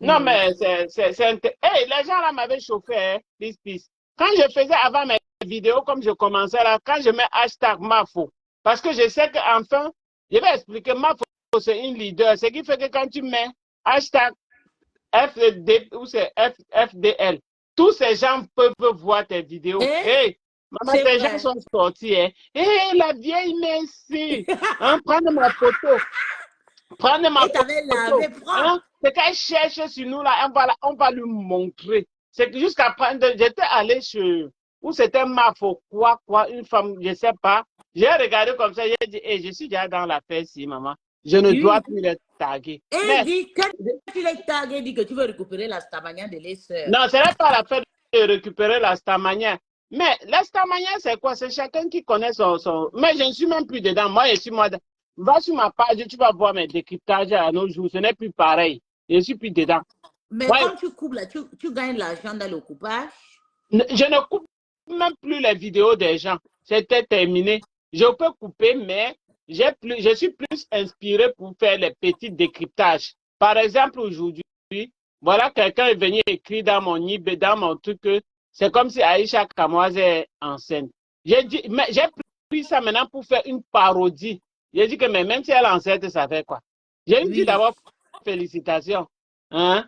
Non, mais hey, les gens là m'avaient chauffé, hein, peace. Quand je faisais avant mes vidéos, comme je commençais là, quand je mets hashtag Mafo, parce que je sais qu'enfin, je vais expliquer, Mafo, c'est une leader. Ce qui fait que quand tu mets hashtag FD ou c'est FDL, tous ces gens peuvent voir tes vidéos. Eh, Hey, maman, c'est ces gens vrai. sont sortis. Hein. Hey, la vieille, merci. Hein, prenez ma photo. Prenez ma Et t'avais photo. lavé, prends. Hein? C'est qu'elle cherche sur nous là, on va lui montrer. C'est que jusqu'à prendre, j'étais allé sur, où c'était ma faux, quoi, une femme, je sais pas. J'ai regardé comme ça, j'ai dit, je suis déjà dans la paix ici, maman. Je ne dois Oui. plus les taguer. Et Mais, dit, quand tu les tagues, dit que tu veux récupérer la stamania de les sœurs. non, ce n'est pas la peine de récupérer la stamania. Mais la stamania, c'est quoi? C'est chacun qui connaît son. Mais je ne suis même plus dedans. Moi, je suis moi. Va sur ma page, tu vas voir mes décryptages à nos jours. Ce n'est plus pareil. Je ne suis plus dedans. Mais Ouais, quand tu coupes là, tu gagnes l'argent dans le coupage. je ne coupe même plus les vidéos des gens. C'était terminé. Je peux couper, mais je suis plus inspiré pour faire les petits décryptages. Par exemple, aujourd'hui, voilà, quelqu'un est venu écrire dans mon IB, dans mon truc, que c'est comme si Aïcha Kamoise est enceinte. J'ai dit, mais j'ai pris ça maintenant pour faire une parodie. J'ai dit que mais même si elle est enceinte, ça fait quoi? J'ai dit Oui. d'abord félicitations. Hein?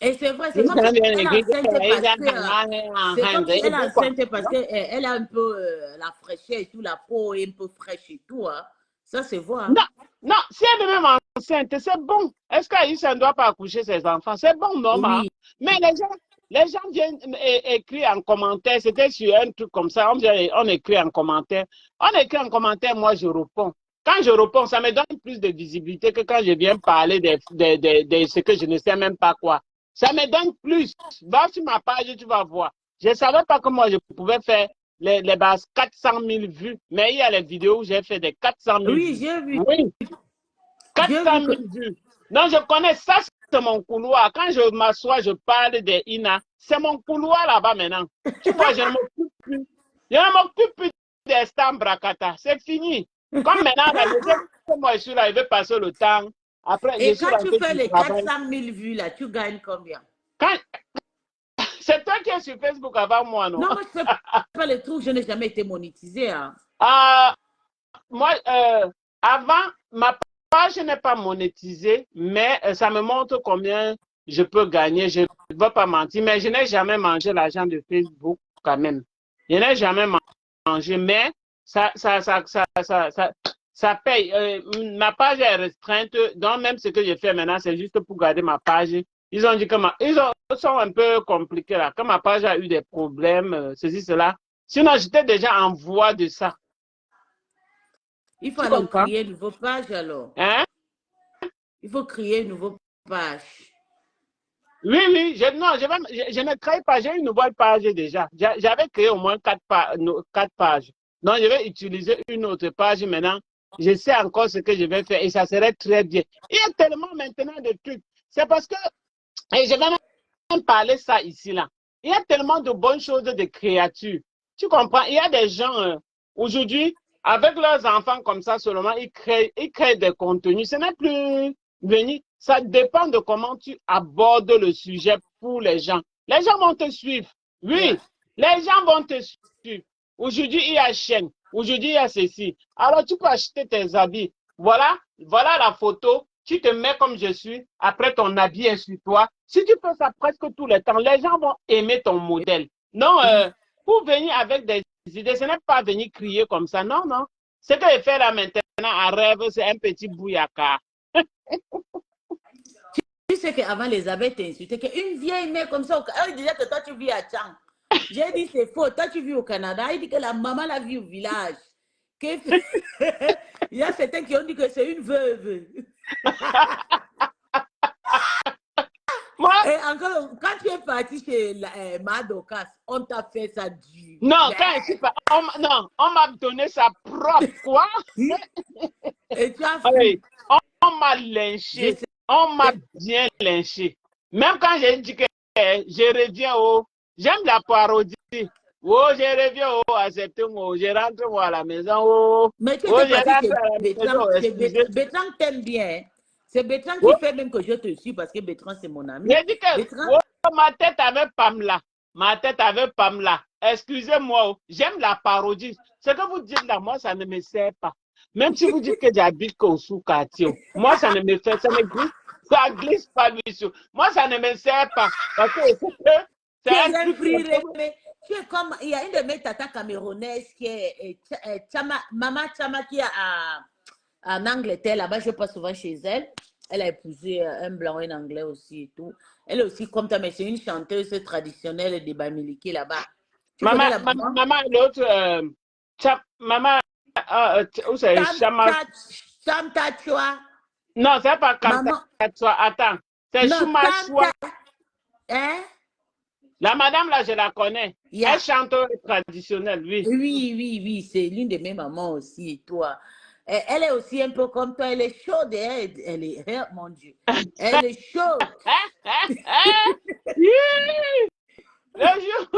Et c'est vrai, c'est Oui, comme ça si vient elle est d'écrire que enceinte parce Aïcha que Kamoise est c'est comme enceinte. si Et elle est pourquoi? enceinte parce qu'elle a un peu la fraîcheur et tout, la peau est un peu fraîche et tout. Hein. Ça se voit. Hein. Non, non, si elle est même enceinte, c'est bon. Est-ce qu'Aïssa ne doit pas accoucher ses enfants? C'est bon, normal. Oui. Mais les gens viennent écrire en commentaire. C'était sur un truc comme ça. On écrit en commentaire. On écrit en commentaire, moi je réponds. Quand je réponds, ça me donne plus de visibilité que quand je viens parler de ce que je ne sais même pas quoi. Ça me donne plus. Va sur ma page, tu vas voir. Je ne savais pas comment je pouvais faire les bases 400 000 vues. Mais il y a les vidéos où j'ai fait des 400 000 Oui, vues. j'ai vu. Oui, J'ai 400 vu 000 vues. Non, je connais ça, c'est mon couloir. Quand je m'assois, je parle des INA. C'est mon couloir là-bas maintenant. Tu vois, je ne m'occupe plus. Je ne m'occupe plus des stands Bracata. C'est fini. Comme maintenant, là, je sais que moi, je suis là, je vais passer le temps. Après, je Et suis quand tu rentré fais du les travail. 400 000 vues là, tu gagnes combien? Quand... C'est toi qui es sur Facebook avant moi, non? Non, moi je fais pas les trucs, je n'ai jamais été monétisé. Hein. Moi, avant, ma page n'est pas monétisée, mais ça me montre combien je peux gagner. Je ne vais pas mentir, mais je n'ai jamais mangé l'argent de Facebook quand même. Je n'ai jamais mangé, mais ça paye. Ma page est restreinte, donc même ce que je fais maintenant, c'est juste pour garder ma page. Ils ont dit que ils sont un peu compliqués là. Quand ma page a eu des problèmes, ceci, cela. Sinon, j'étais déjà en voie de ça. Il faut Tu alors comprends? créer une nouvelle page alors. Hein? Il faut créer une nouvelle page. Oui, oui, je ne crée pas, j'ai une nouvelle page déjà. J'avais créé au moins 4 pages. Donc, je vais utiliser une autre page maintenant. Je sais encore ce que je vais faire et ça serait très bien. Il y a tellement maintenant de trucs. C'est parce que, et je vais même parler ça ici, là. Il y a tellement de bonnes choses de créatures. Tu comprends? Il y a des gens, aujourd'hui, avec leurs enfants comme ça seulement, ils créent des contenus. Ce n'est plus venir. Ça dépend de comment tu abordes le sujet pour les gens. Les gens vont te suivre. Oui, Yeah. les gens vont te suivre. Aujourd'hui, il y a chaîne. Aujourd'hui, il y a ceci. Alors, tu peux acheter tes habits. Voilà la photo. Tu te mets comme je suis. Après, ton habit est sur toi. Si tu fais ça presque tout le temps, les gens vont aimer ton modèle. Non, pour venir avec des idées, ce n'est pas venir crier comme ça. Non, non. Ce que je fais là maintenant à rêve, c'est un petit bouillaka. Tu sais qu'avant les abeilles t'insultaient, qu'une vieille mère comme ça, elle disait que toi tu vis à Tchang. J'ai dit, c'est faux. Toi, tu vis au Canada. Il dit que la maman la vit au village. Il y a certains qui ont dit que c'est une veuve. Moi, Et encore, quand tu es parti chez Madokas, on t'a fait ça dur. non, quand je suis pas, non, on m'a donné sa propre quoi? Et tu as Oui, fui. on m'a Je lynché. sais. On m'a bien lynché. Même quand j'ai dit que je reviens au... J'aime la parodie. Oh, je reviens au... Acceptez-moi. Je rentre moi à la maison. Oh, Mais tu oh, étais je parti rentre chez à la Bertrand. maison. Excusez. Bertrand t'aime bien. Hein. C'est Bertrand Oh, qui fait même que je te suis parce que Bertrand, c'est mon ami. j'ai dit que Bertrand, oh, ma tête avec Pamela. Ma tête avec Pamela. Excusez-moi. Oh, j'aime la parodie. Ce que vous dites là, moi, ça ne me sert pas. Même si vous dites que j'habite au sous-quartier, moi, ça ne me fait, ça glisse pas lui sur. Moi, ça ne me sert pas. Parce que c'est tu un es un truc. free mais tu es comme, il y a une de mes tatas camerounaises qui est Mama Chama qui est en Angleterre, là-bas, je passe souvent chez elle. Elle a épousé un blanc, un anglais aussi et tout. Elle est aussi comme toi, mais c'est une chanteuse traditionnelle de Bamileke là-bas. Tu connais la maman? Maman, l'autre, maman, où c'est Chama? Tam Tachua. Non, c'est pas Maman. Kantatwa. Attends, c'est Non, Chuma Chua. Hein? La madame là, je la connais. Yeah. Elle chante traditionnelle, oui. Oui, c'est l'une de mes mamans aussi, et toi. Elle est aussi un peu comme toi, elle est chaude, hein, elle est, mon Dieu, elle est chaude. Le jour.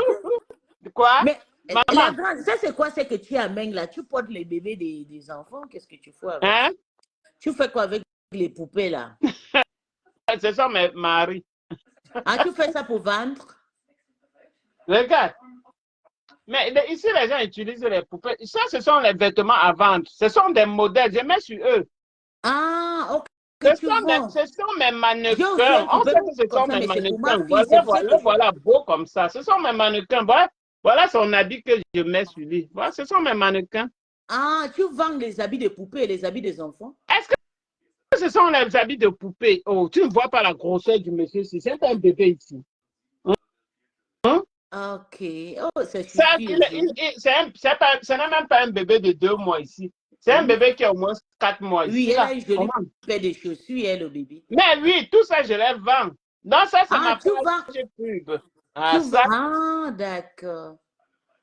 Quoi? Mais la Maman, grande, ça c'est quoi? C'est que tu amènes là, tu portes les bébés des enfants, qu'est-ce que tu fais avec hein? ça? Tu fais quoi avec les poupées là? Ce sont mes maris. Ah, tu fais ça pour vendre? Regarde. Mais ici, les gens utilisent les poupées. Ça, ce sont les vêtements à vendre. Ce sont des modèles. Je mets sur eux. Ah, ok, Ce tu sont, vends. ce sont mes J'ai aussi mannequins. un On poupée sait que ce comme sont ça, mes mais c'est pour ma mannequins. fille, c'est pour ça que Voilà, beau comme ça. Ce sont mes mannequins. Voilà, voilà son habit que je mets sur lui. Voilà, ce sont mes mannequins. Ah, tu vends les habits de poupées et les habits des enfants? Est-ce que ce sont les habits de poupée? Oh, tu ne vois pas la grosseur du monsieur ici. C'est un bébé ici. Hein? Ok, oh, ça suffit. Ce n'est même pas un bébé de 2 mois ici. C'est un bébé qui a au moins 4 mois Oui, ici. elle Là. a une jolie paire de chaussures, elle, le bébé. Mais oui, tout ça, je les vends. Donc, ça, c'est Ah, ma tu vends. page pub. Ah, Tu ça. vends. Ah, d'accord.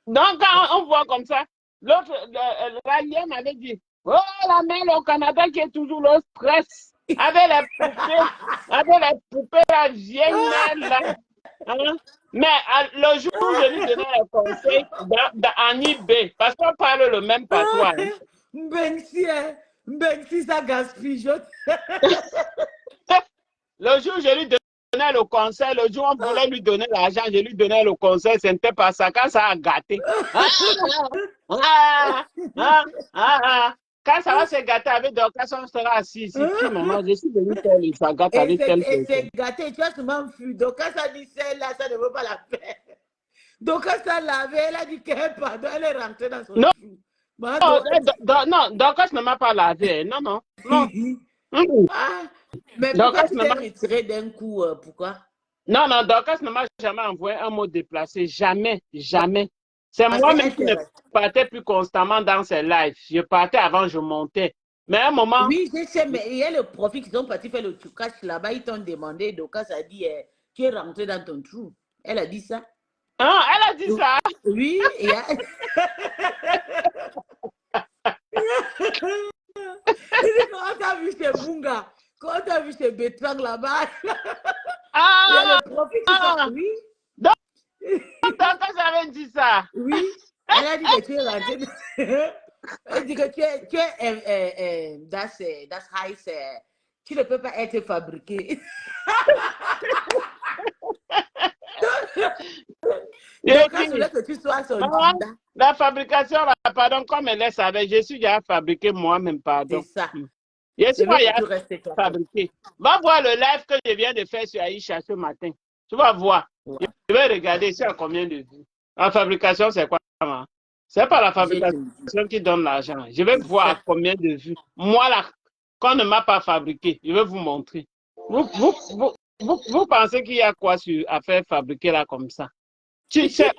Donc, quand on voit comme ça, l'autre, l'alien m'avait dit, oh, la mère au Canada qui est toujours le stress. Avec les poupées, la vieille mère, là. Hein? Mais le jour où je lui donnais le conseil en IB, parce qu'on parle le même patois. Hein? Mbensi, ça gaspille. Le jour où je lui donnais le conseil, le jour où on voulait lui donner l'argent, je lui donnais le conseil, ce n'était pas ça. Quand ça a gâté. Quand ça va se gâter avec Dorcas, on sera assis ici. Qui, maman, je suis venu faire le ça gâte avec tel Et c'est gâté, tu as souvent fui. Donc, quand ça dit celle-là, ça ne vaut pas la peine. Donc, quand ça lavé, elle a dit qu'elle pardon, elle est rentrée dans son trou. Non, Dorcas ne m'a pas lavé. Non, non, non. Ah, mais Dorcas pourquoi tu t'es retiré d'un coup? Pourquoi? Non, non, Dorcas ne m'a jamais envoyé un mot déplacé. Jamais, jamais. C'est moi-même qui ne partais plus constamment dans ses lives. Je partais avant, je montais. Mais à un moment... Oui, je sais, mais il y a le profil qui sont partis faire le trucage là-bas. Ils t'ont demandé, Dorcas a dit, tu es rentré dans ton trou. Elle a dit ça. Ah, elle a dit ça? Oui. Il dit, comment t'as vu chez Bunga? Comment t'as vu chez Betrang là-bas? Ah! Il y a le profil qui sont... Oui. Dorcas avait dit ça. Oui. Elle a dit que tu es rentré... Elle dit que tu es that's high, tu ne peux pas être fabriqué. Donc, quand que tu sois son la fabrication, pardon, comme elle est savait, je suis déjà fabriqué moi-même, pardon. C'est ça. Je suis déjà fabriqué. Va voir le live que je viens de faire sur Aïcha ce matin. Tu vas voir. Ouais. Je vais regarder c'est à combien de vues. La fabrication, c'est quoi? C'est pas la fabrication qui donne l'argent. Je vais voir à combien de vues. Moi, là, qu'on ne m'a pas fabriqué, je vais vous montrer. Vous pensez qu'il y a quoi à faire fabriquer là comme ça? Tu sais,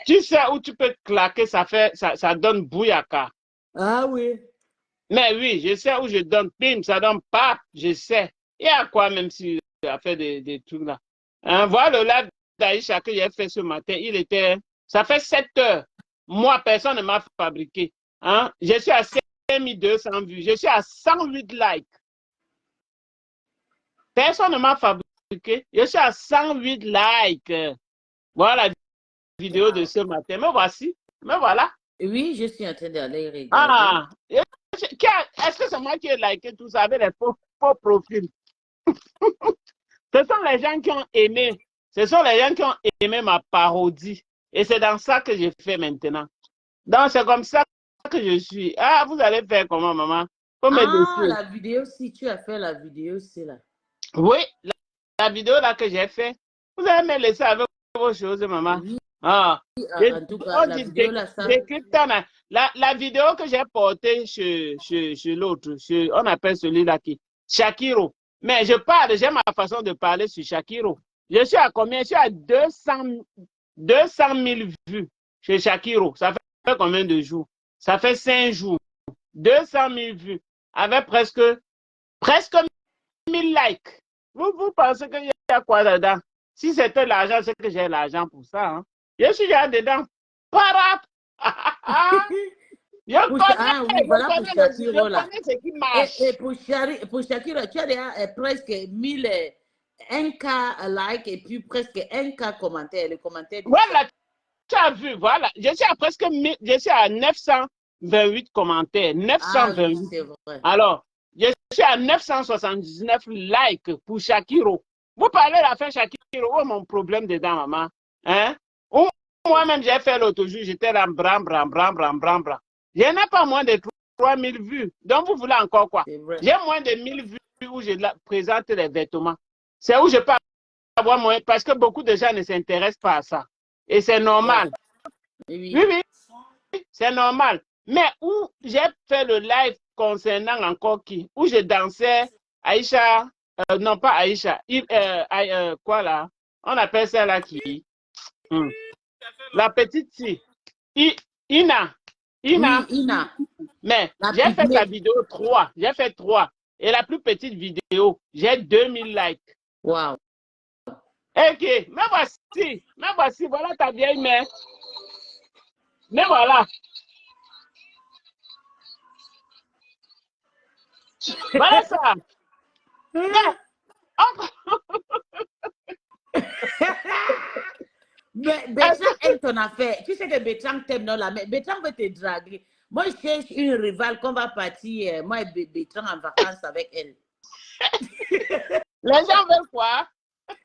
Tu sais où tu peux claquer, ça donne bouyaka. Ah oui. Mais oui, je sais où je donne, bim, ça donne pap, je sais. Il y a quoi même si a fait des trucs là. Hein, voilà le live d'Aïcha que j'ai fait ce matin, ça fait 7 heures. Moi, personne ne m'a fabriqué. Hein? Je suis à 5200 vues, je suis à 108 likes. Personne ne m'a fabriqué, je suis à 108 likes. Voilà la vidéo de ce matin. Me voici, me voilà. Oui, je suis en train d'aller regarder. Ah, est-ce que c'est moi qui ai liké tout ça avec les faux profils? Ce sont les gens qui ont aimé. Ce sont les gens qui ont aimé ma parodie. Et c'est dans ça que je fais maintenant. Donc, c'est comme ça que je suis. Ah, vous allez faire comment, maman? Faut me laisser. La vidéo, si tu as fait la vidéo, c'est là. Oui, la vidéo là que j'ai fait. Vous allez me laisser avec vos choses, maman. Oui. Ah. En tout cas, la vidéo là, ça... La vidéo que j'ai portée chez l'autre, on appelle celui-là qui Shakiro. Mais je parle, j'ai ma façon de parler sur Shakiro. Je suis à combien? Je suis à 200 000 vues chez Shakiro. Ça fait combien de jours? Ça fait 5 jours. 200 000 vues. Avec presque 1000 likes. Vous pensez qu'il y a quoi dedans? Si c'était l'argent, c'est que j'ai l'argent pour ça. Hein? Je suis là dedans. Parap! Oui, voilà pour Shakiro là. Ce qui marche. Et pour Shakiro, tu as déjà presque 1K like et puis presque 1K commentaires. Les commentaires. Voilà, tu as vu, voilà. Je suis à 928 commentaires. 928. Oui, c'est vrai. Alors, je suis à 979 likes pour Shakiro. Vous parlez de la fin Shakiro, où est mon problème dedans, maman? Hein? Moi-même, j'ai fait l'autre jour, j'étais là, bram. Je n'ai pas moins de 3000 vues. Donc, vous voulez encore quoi? J'ai moins de 1000 vues où je présente les vêtements. C'est où je peux avoir moins, parce que beaucoup de gens ne s'intéressent pas à ça. Et c'est normal. Oui, c'est normal. Mais où j'ai fait le live concernant encore qui? Où je dansais, Aïcha, non pas Aïcha, quoi là? On appelle ça là qui? La petite fille. Ina. Oui, Ina. Mais j'ai fait la vidéo 3. J'ai fait 3. Et la plus petite vidéo, j'ai 2000 likes. Wow. Ok, me voici, voilà ta vieille mère. Mais voilà. Voilà ça. Mais Bertrand aime ton affaire. Tu sais que Bertrand t'aime, non là, mais Bertrand veut te draguer. Moi, je cherche une rivale qu'on va partir, moi et Bertrand en vacances avec elle. Les gens veulent quoi?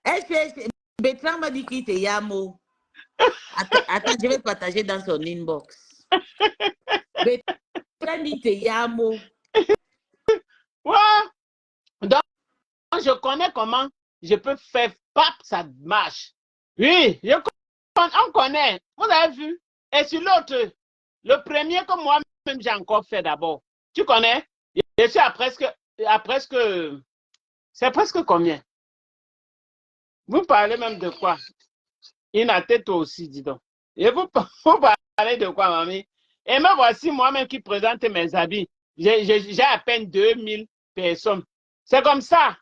Elle cherche. Bertrand m'a dit qu'il te Yamo. Attends, je vais partager dans son inbox. Bertrand dit te Yamo. Ouais. Donc, je connais comment je peux faire pap, ça marche. Oui, on connaît. Vous avez vu? Et sur l'autre, le premier que moi-même j'ai encore fait d'abord. Tu connais? Je suis à presque, c'est presque combien? Vous parlez même de quoi? Il a tête aussi, dis donc. Et vous parlez de quoi, mamie? Et me voici moi-même qui présente mes habits. J'ai à peine 2000 personnes. C'est comme ça.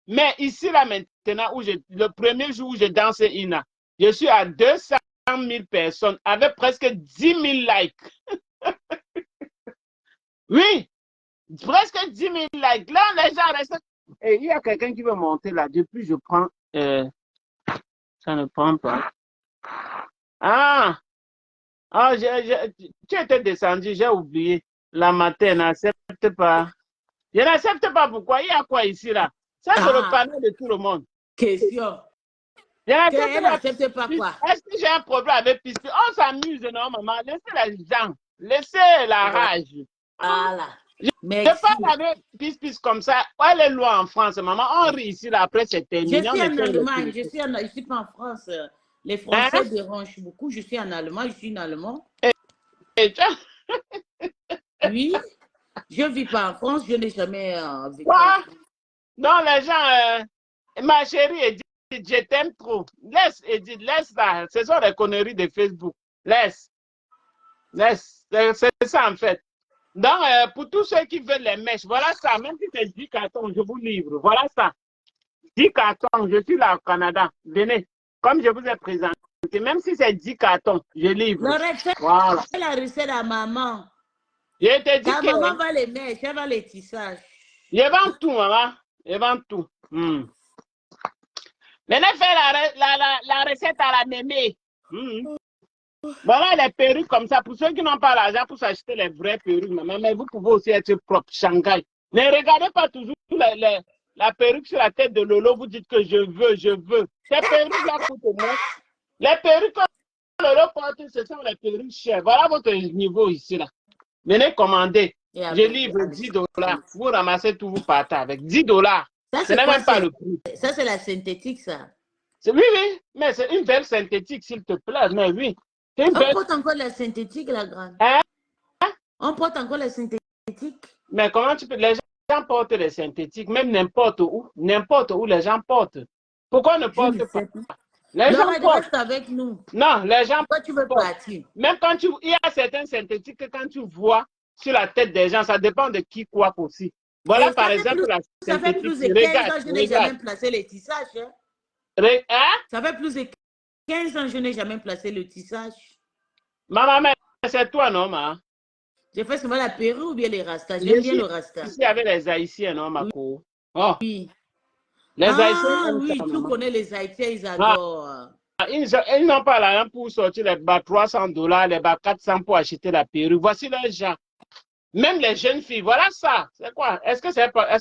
Mais ici, là, maintenant, le premier jour où je danse Ina, je suis à 200 000 personnes avec presque 10 000 likes. Oui, presque 10 000 likes. Là, les gens restent. Et il y a quelqu'un qui veut monter là. Depuis, je prends. Ça ne prend pas. Tu étais descendu, j'ai oublié. La matin, n'accepte pas. Je n'accepte pas pourquoi. Il y a quoi ici là? Ça, c'est le panneau de tout le monde. Question. Je n'accepte pas quoi? Est-ce que j'ai un problème avec Pispi? On s'amuse, non, maman? Laissez les gens. Laissez la rage. Voilà. Je parle avec Pispi comme ça. Elle est loin en France, maman. On rit ici, là, après c'est terminé. Je suis en Allemagne. Je suis pas en France. Les Français dérangent beaucoup. Je suis en Allemagne. Je suis en Allemand. Oui. Je ne vis pas en France. Je n'ai jamais vécu. Non, les gens, ma chérie, Edith, je t'aime trop. Laisse, Edith, laisse ça. Ce sont les conneries de Facebook. Laisse. Laisse. C'est ça, en fait. Donc, pour tous ceux qui veulent les mèches, voilà ça. Même si c'est 10 cartons, je vous livre. Voilà ça. 10 cartons, je suis là au Canada. Venez. Comme je vous ai présenté, même si c'est 10 cartons, je livre. Lorette, fais Voilà. la recette à maman. Je te dis Ta que maman va les mèches, elle va les tissages. je vends tout, maman. Je vends tout. Venez faire la recette à la mémé. Voilà les perruques comme ça. Pour ceux qui n'ont pas l'argent pour s'acheter les vraies perruques, maman, mais vous pouvez aussi être propre. Shanghai. Ne regardez pas toujours la perruque sur la tête de Lolo. Vous dites que je veux. Ces perruques-là coûtent moins. Les perruques que Lolo porte, ce sont les perruques chères. Voilà votre niveau ici, là. Venez commander. Je livre 10 $. Vous ramassez tout, vous partez avec 10 $. Ce n'est même pas le prix. Ça, c'est la synthétique, ça. Oui, mais c'est une belle synthétique, s'il te plaît. Mais oui. On porte encore la synthétique, la grande. Hein? On porte encore la synthétique. Mais comment tu peux... Les gens portent les synthétiques, même n'importe où les gens portent. Pourquoi ne portent pas? Les gens portent. Reste avec nous. Non, les gens Pourquoi tu veux partir? Même quand il y a certains synthétiques que quand tu vois sur la tête des gens, ça dépend de qui quoi aussi. Voilà, par exemple, la synthétique. Ça fait plus de 15 ans, je n'ai jamais placé le tissage. Hein? Ça fait plus de 15 ans, je n'ai jamais placé le tissage. Maman, mais c'est toi, non, ma? J'ai fait seulement la perruque ou bien les rastas. J'aime bien le rasta. Ici, avec les Haïtiens, non, ma co? Oh. Oui. Les Haïtiens, oui, tu connais les Haïtiens, ils adorent. Ils n'ont pas l'argent pour sortir les bas $300, les bas 400 pour acheter la perruque. Voici les gens. Même les jeunes filles, voilà ça. C'est quoi? Est-ce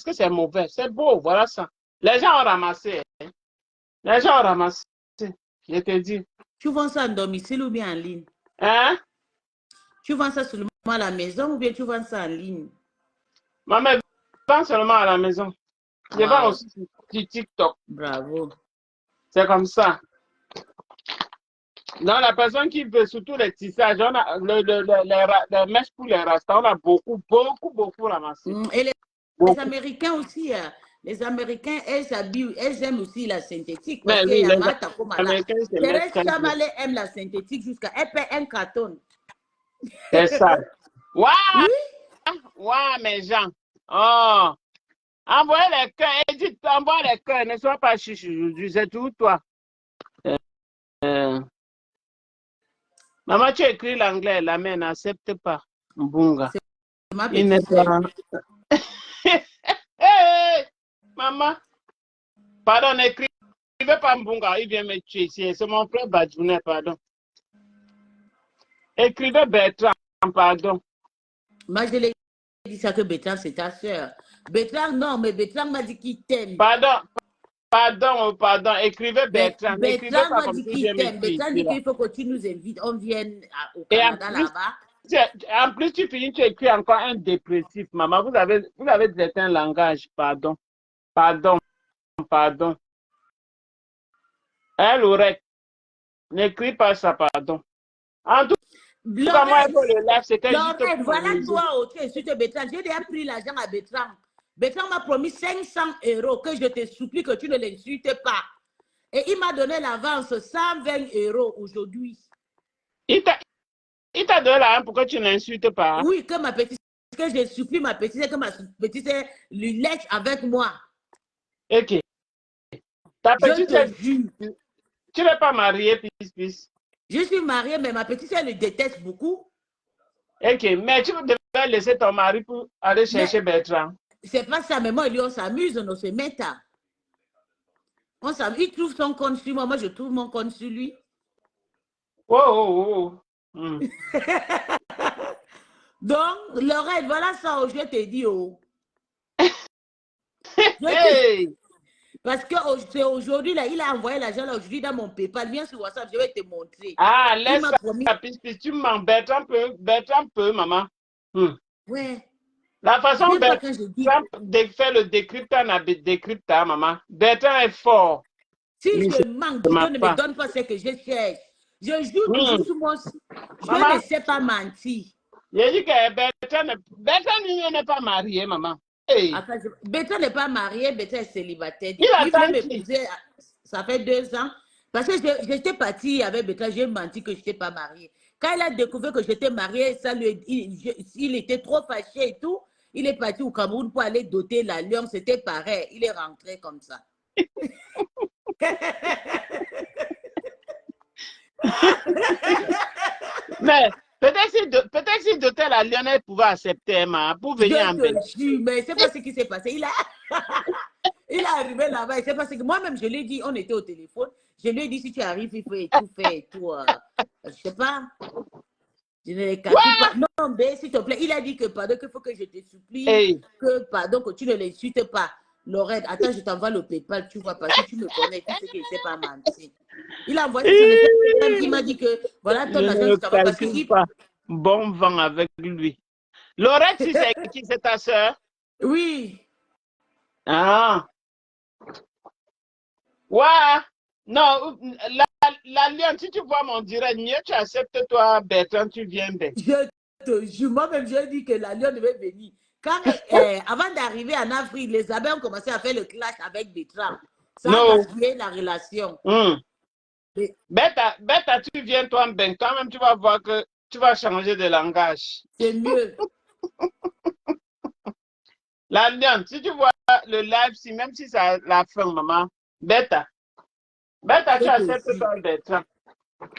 que c'est mauvais? C'est beau, voilà ça. Les gens ont ramassé. Hein? Les gens ont ramassé. Je te dis. Tu vends ça en domicile ou bien en ligne? Hein? Tu vends ça seulement à la maison ou bien tu vends ça en ligne? Maman, je vends seulement à la maison. Je vends aussi sur TikTok. Bravo. C'est comme ça. Dans la personne qui veut surtout les tissages, on a les mèches pour les rastas, on a beaucoup ramassé. Et les Américains aussi, les Américains, elles aiment aussi la synthétique. Parce oui, les Américains, Thérèse Chamalé aime la synthétique jusqu'à elle paie un carton. C'est ça. Waouh! Oui? Waouh, mes gens. Oh! Envoyez les cœurs. Edith, envoie les cœurs. Ne sois pas chiche aujourd'hui. C'est tout toi. Maman, tu écris l'anglais. La mère n'accepte pas. Mbunga. Il n'est pas. Hey, maman. Pardon, n'écrivez pas Mbunga. Il vient me tuer ici. C'est mon frère Badjounet, pardon. Écrivez Bertrand, pardon. Moi, je l'ai dit ça que Bertrand, c'est ta soeur. Bertrand, non, mais Bertrand m'a dit qu'il t'aime. Pardon. Écrivez Bertrand. Bertrand m'a dit qu'il t'aime. Bertrand dit qu'il faut que tu nous invites. On vienne au Canada là-bas. En plus, tu finis, tu écris encore un dépressif. Maman, vous avez certains langages. Pardon. Elle aurait. N'écris pas ça, pardon. En tout cas, moi, il faut le live, c'était juste. Voilà toi, ok, sur Bertrand. J'ai déjà pris l'argent à Bertrand. Bertrand m'a promis 500 € que je te supplie que tu ne l'insultes pas. Et il m'a donné l'avance 120 € aujourd'hui. Il t'a donné l'argent pour que tu n'insultes pas. Oui, que ma petite, que je supplie ma petite, que ma petite lui laisse avec moi. Ok. Ta petite, je te jure. Tu n'es pas mariée, Pis. Je suis mariée, mais ma petite, elle le déteste beaucoup. Ok, mais tu devais laisser ton mari pour aller chercher Bertrand. C'est pas ça, mais moi, lui, on s'amuse, on se met à. On s'amuse, il trouve son compte sur moi, moi, je trouve mon compte sur lui. Oh. Donc, Lorette, voilà ça, je te dis, oh. Hey! Parce que c'est aujourd'hui, là, il a envoyé l'argent aujourd'hui dans mon PayPal. Viens sur WhatsApp, je vais te montrer. Ah, laisse ça, Pis, tu mens. Bertrand peut, maman. Ouais. La façon dont Bertrand fait le décryptage, maman. Bertrand est fort. Si je manque, tu ne me donnes pas ce que je cherche. Je joue toujours sur mon site. Je ne sais pas mentir. J'ai dit que Bertrand n'est pas marié, maman. Hey. Bertrand n'est pas marié, Bertrand est célibataire. Il voulait m'épouser, ça fait 2 ans. Parce que j'étais partie avec Bertrand, j'ai menti que je n'étais pas mariée. Quand il a découvert que j'étais mariée, il était trop fâché et tout. Il est parti au Cameroun pour aller doter l'Alliance. C'était pareil. Il est rentré comme ça. Mais peut-être si dotait la Lyonnaise pouvait accepter, pour venir en Je Belgique. te jure, mais c'est pas ce qui s'est passé. Il est arrivé là-bas. Il s'est passé que moi-même, je lui ai dit, on était au téléphone. Je lui ai dit, si tu arrives, il faut tout faire et tout. Je sais pas. Je ne les calcule pas. Non, mais s'il te plaît, il a dit que pardon, qu'il faut que je te supplie, Hey. que pardon, que tu ne l'insultes pas. Lorette, attends, je t'envoie le PayPal, tu vois, parce que tu me connais, tu sais qu'il ne sait pas mentir. Il a envoyé son message, il m'a dit que voilà ton argent, je t'envoie parce qu'il. Pas. Bon vent avec lui. Lorette, si c'est qui, c'est ta soeur? Oui. Ah. Ouais. Non, la Lyon, si tu vois mon direct, mieux tu acceptes toi, Bertrand, tu viens bien. Je te jure, moi-même, j'ai dit que la Lyon devait venir. Quand, avant d'arriver en Afrique, les abeilles ont commencé à faire le clash avec Bertrand. Ça a basculé la relation. Beta, tu viens toi en bain. Toi-même, tu vas voir que tu vas changer de langage. C'est mieux. La Lyon, si tu vois le live, si même si c'est la fin, maman, Beta, tu acceptes toi, Bertrand.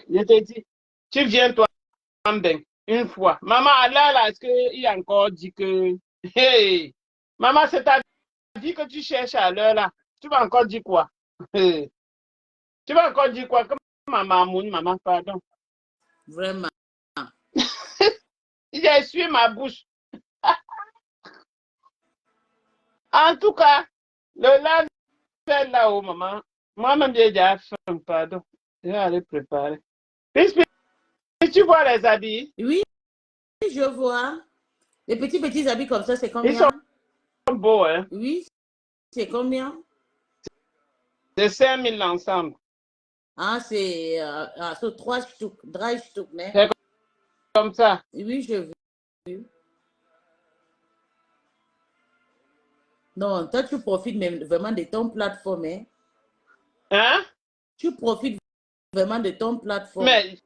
Je te dis, tu viens toi en bain une fois. Maman, là, est-ce qu'il a encore dit que, hey, maman, c'est ta vie que tu cherches à l'heure là. Tu vas encore dire quoi? Tu vas encore dire quoi? Comme maman, pardon. Vraiment. Il a essuyé ma bouche. En tout cas, le live est là-haut, maman. Moi-même, j'ai déjà faim, pardon. Je vais aller préparer. Puis, tu vois les habits? Oui, je vois. Les petits habits comme ça, c'est combien? Ils sont beaux, hein? Oui, c'est combien? C'est 5 000 ensemble. Ah, c'est 3 штук, 3 штук, mais. C'est comme ça. Oui, je veux. Non, toi, tu profites même vraiment de ton plateforme, hein? Hein? Tu profites vraiment de ton plateforme. Mais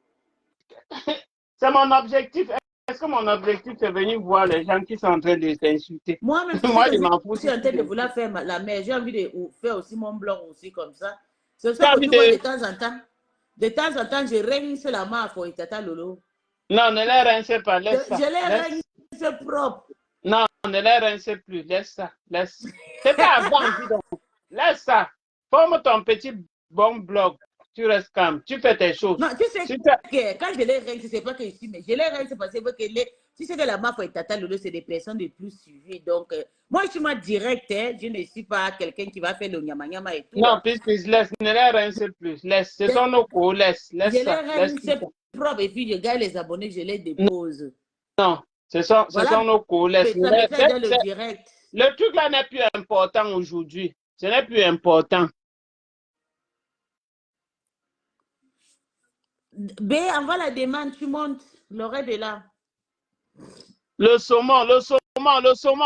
c'est mon objectif. Est-ce que mon objectif, c'est venir voir les gens qui sont en train de s'insulter? Moi-même, Moi, je m'en fous. je suis en train de vouloir faire la mère. J'ai envie de faire aussi mon blog aussi comme ça. C'est T'as ça que envie tu vois de- de temps en temps, je rince la main à Foïtata Lolo. Non, ne les rincez pas, laisse ça. Je les Laisse. rince propre. Non, ne les rincez plus, laisse ça, laisse. C'était avant, dis donc. Laisse ça. Forme ton petit bon blog. Tu restes calme, tu fais tes choses. Non, tu sais Si que quand je les rince, c'est pas que ici, mais je les rince parce que tu sais que la main Foïtata Lolo, c'est des personnes de plus suivies. Donc, moi, je suis moi direct, hein, je ne suis pas quelqu'un qui va faire le nyama et tout. Non, puis laisse, ne les rincez plus, laisse. Ce sont nos cours, laisse Je les ça. rince Laisse propre et puis je gagne les abonnés, je les dépose. non, ce sont nos cours, laisse. Ça me fait dans le direct. Le truc là n'est plus important aujourd'hui. Ce n'est plus important. B, envoie la demande, tu montes. L'oreille est là. Le saumon,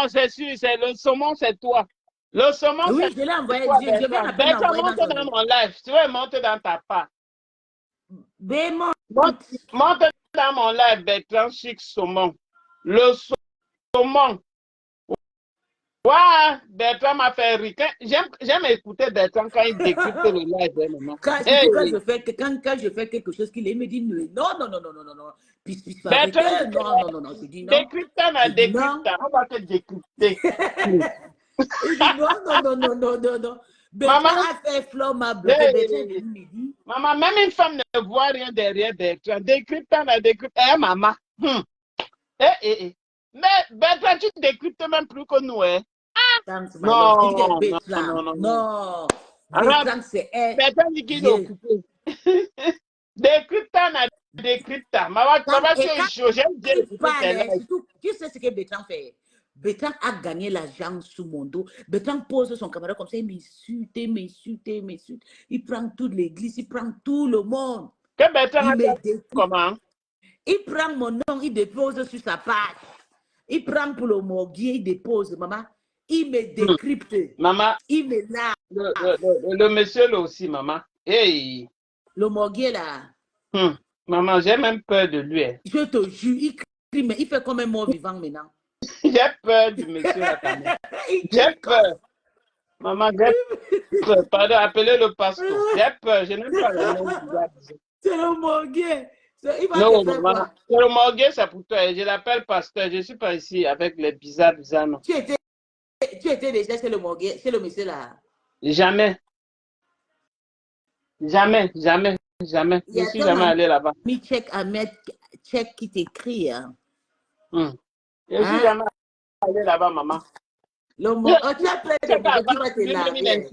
c'est sûr, le saumon, c'est toi. Le saumon, oui, c'est je l'ai envoyé. toi. Je vais la peine envoyer monte dans mon live. Tu vas monter dans ta part. B, monte. Monte dans mon live, Bertrand Chic Saumon. Le saumon. Ouais, Bertrand m'a fait rire. J'aime écouter Bertrand quand il décrypte le live. Quand je fais quelque chose qu'il me dit non. Puis, Bertrand, non. Je dis non. Décryptant, on va te décrypter. Il dit non. Bertrand a fait flot, m'a bloqué. Bertrand me dit. Maman, même une femme ne voit rien derrière Bertrand. Décryptant, maman. Mais Bertrand, tu décryptes même plus que nous, hein? Non. Bertrand, c'est un. Bertrand dit qu'il est occupé. Décryptant. Maman, c'est chaud. J'aime bien écouter. Tu sais ce que Bertrand fait? Bertrand a gagné l'argent sous mon dos. Bertrand pose son camarade comme ça, il m'insulte. Il prend toute l'église, il prend tout le monde. Que Bertrand a comment? Il prend mon nom, il dépose sur sa page. Il prend pour le morguier, il dépose, maman. Il me décrypte. Maman. Il me lave. Le monsieur là aussi, maman. Hey. Le morguier là. Maman, j'ai même peur de lui. Hein. Je te jure, il crie, mais il fait comme un mort vivant maintenant. J'ai peur du monsieur là quand même. Il J'ai crie comme- peur. Maman, j'ai peur. Pardon, appelez le pasteur. J'ai peur. Je n'aime pas les noms bizarres. C'est le morguet. Il va Non, te faire maman. quoi? C'est le morgue, c'est pour toi. Je l'appelle pasteur. Je ne suis pas ici avec les bizarres, non. Tu étais déjà chez le morguet, chez le monsieur là. Jamais. Jamais, jamais, jamais. Il y Je a ne suis ton jamais allé là-bas. ami Tchèque Ahmed Tchèque qui t'écrit. Hein. Je ne suis Hein? jamais allé là-bas, maman. Le oh, tu as plein de morguet qui va te laver.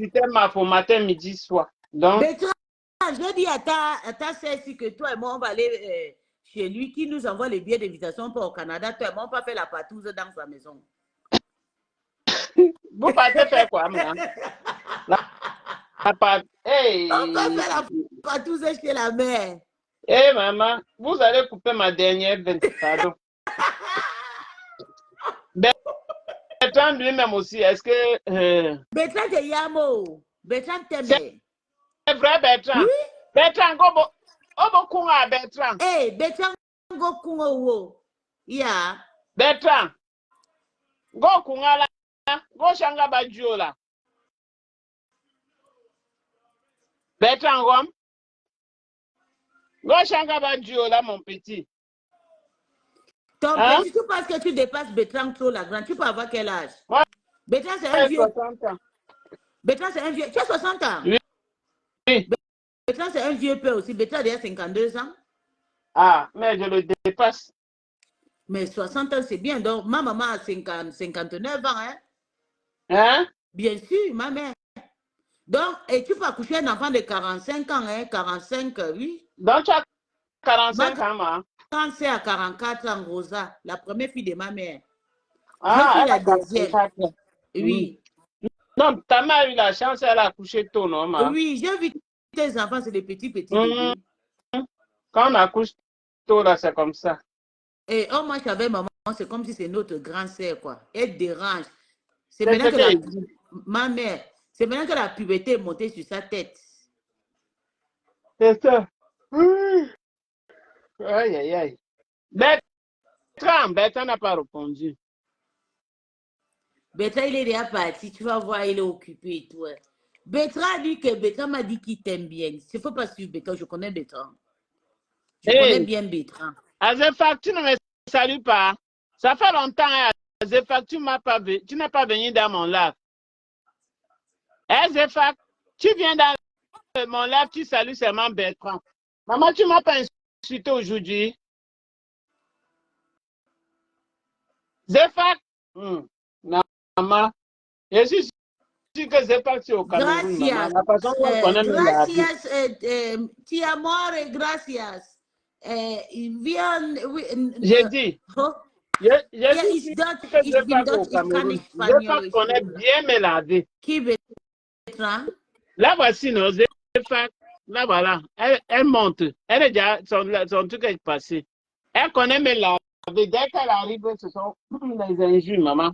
Il faut matin, midi, soir. Donc, Bertrand, je dis à ta sœur que toi et moi, on va aller chez lui qui nous envoie les billets d'invitation pour au Canada. Toi et moi, on va faire la partouze dans sa maison. vous partez faire quoi, maman? Hey. On va faire la partouze chez la mère. Hey, maman, vous allez couper ma dernière veine. Pardon. Bertrand lui-même aussi, est-ce que... Bertrand te yamo. Bertrand t'aime. C'est vrai, Bertrand. Oui. Bertrand, Obo Kunga, Bertrand. Hey, Bertrand, go kunga wo. Yeah. Bertrand, go Kunga la, go Shanga Bajo la. Bertrand, go Shanga Bajo la, mon petit. Ton Hein? petit, tu penses que tu dépasses Bertrand trop la grande. Tu peux avoir quel âge? Moi, Bertrand, c'est un j'ai vieux. 60 ans. Bertrand, c'est un vieux. Tu as 60 ans? Oui. Bertrand, c'est un vieux peu aussi. Bertrand, il a 52 ans. Ah, mais je le dépasse. Mais 60 ans, c'est bien. Donc, ma maman a 59 ans. Hein? Hein? Bien sûr, ma mère. Donc, et tu peux accoucher un enfant de 45 ans, hein? 45, oui. Donc, tu as 45 ans, ma. 45 à 44 ans, Rosa, la première fille de ma mère. Ah, Je suis elle la a deuxième. 44 ans. Oui. Non, ta mère a eu la chance, elle a accouché tôt, non, ma? Oui, j'ai vu tes enfants, c'est des petits Mm. bébés. Quand on accouche tôt, là, c'est comme ça. Et oh, moi, j'avais maman, c'est comme si c'est notre grande sœur, quoi. Elle dérange. C'est C'est maintenant ce que la... qu'elle dit. Ma mère, c'est maintenant que la puberté est montée sur sa tête. C'est ça. Mm. Aïe, aïe, aïe. Bertrand n'a pas répondu. Bertrand, il est déjà parti. Tu vas voir, il est occupé et tout. Bertrand dit que Bertrand m'a dit qu'il t'aime bien. Il ne faut pas suivre Bertrand. Je connais Bertrand. Je connais bien Bertrand. Azefak, tu ne me salues pas. Ça fait longtemps, hein, Azefak, tu n'es pas venu dans mon live. Azefak, tu viens dans mon live, tu salues seulement Bertrand. Maman, tu ne m'as pas insulté aujourd'hui. Zefak, maman, je suis sûr que Zefak, c'est au Cameroun, maman. La façon dont on connaît gracias, ti amore, gracias. Il vient... J'ai dit. Oh. Je Yeah, suis it's sûr Dutch, que it's been Zefak au Dutch, it's Cameroun. Spanish, Zefak connaît bien me laver. Qui Bertrand? Là, voici nos Zefak. Là, voilà. Elle monte. Elle est déjà, son truc est passé. Elle connaît me laver. Dès qu'elle arrive, ce sont les injures, maman.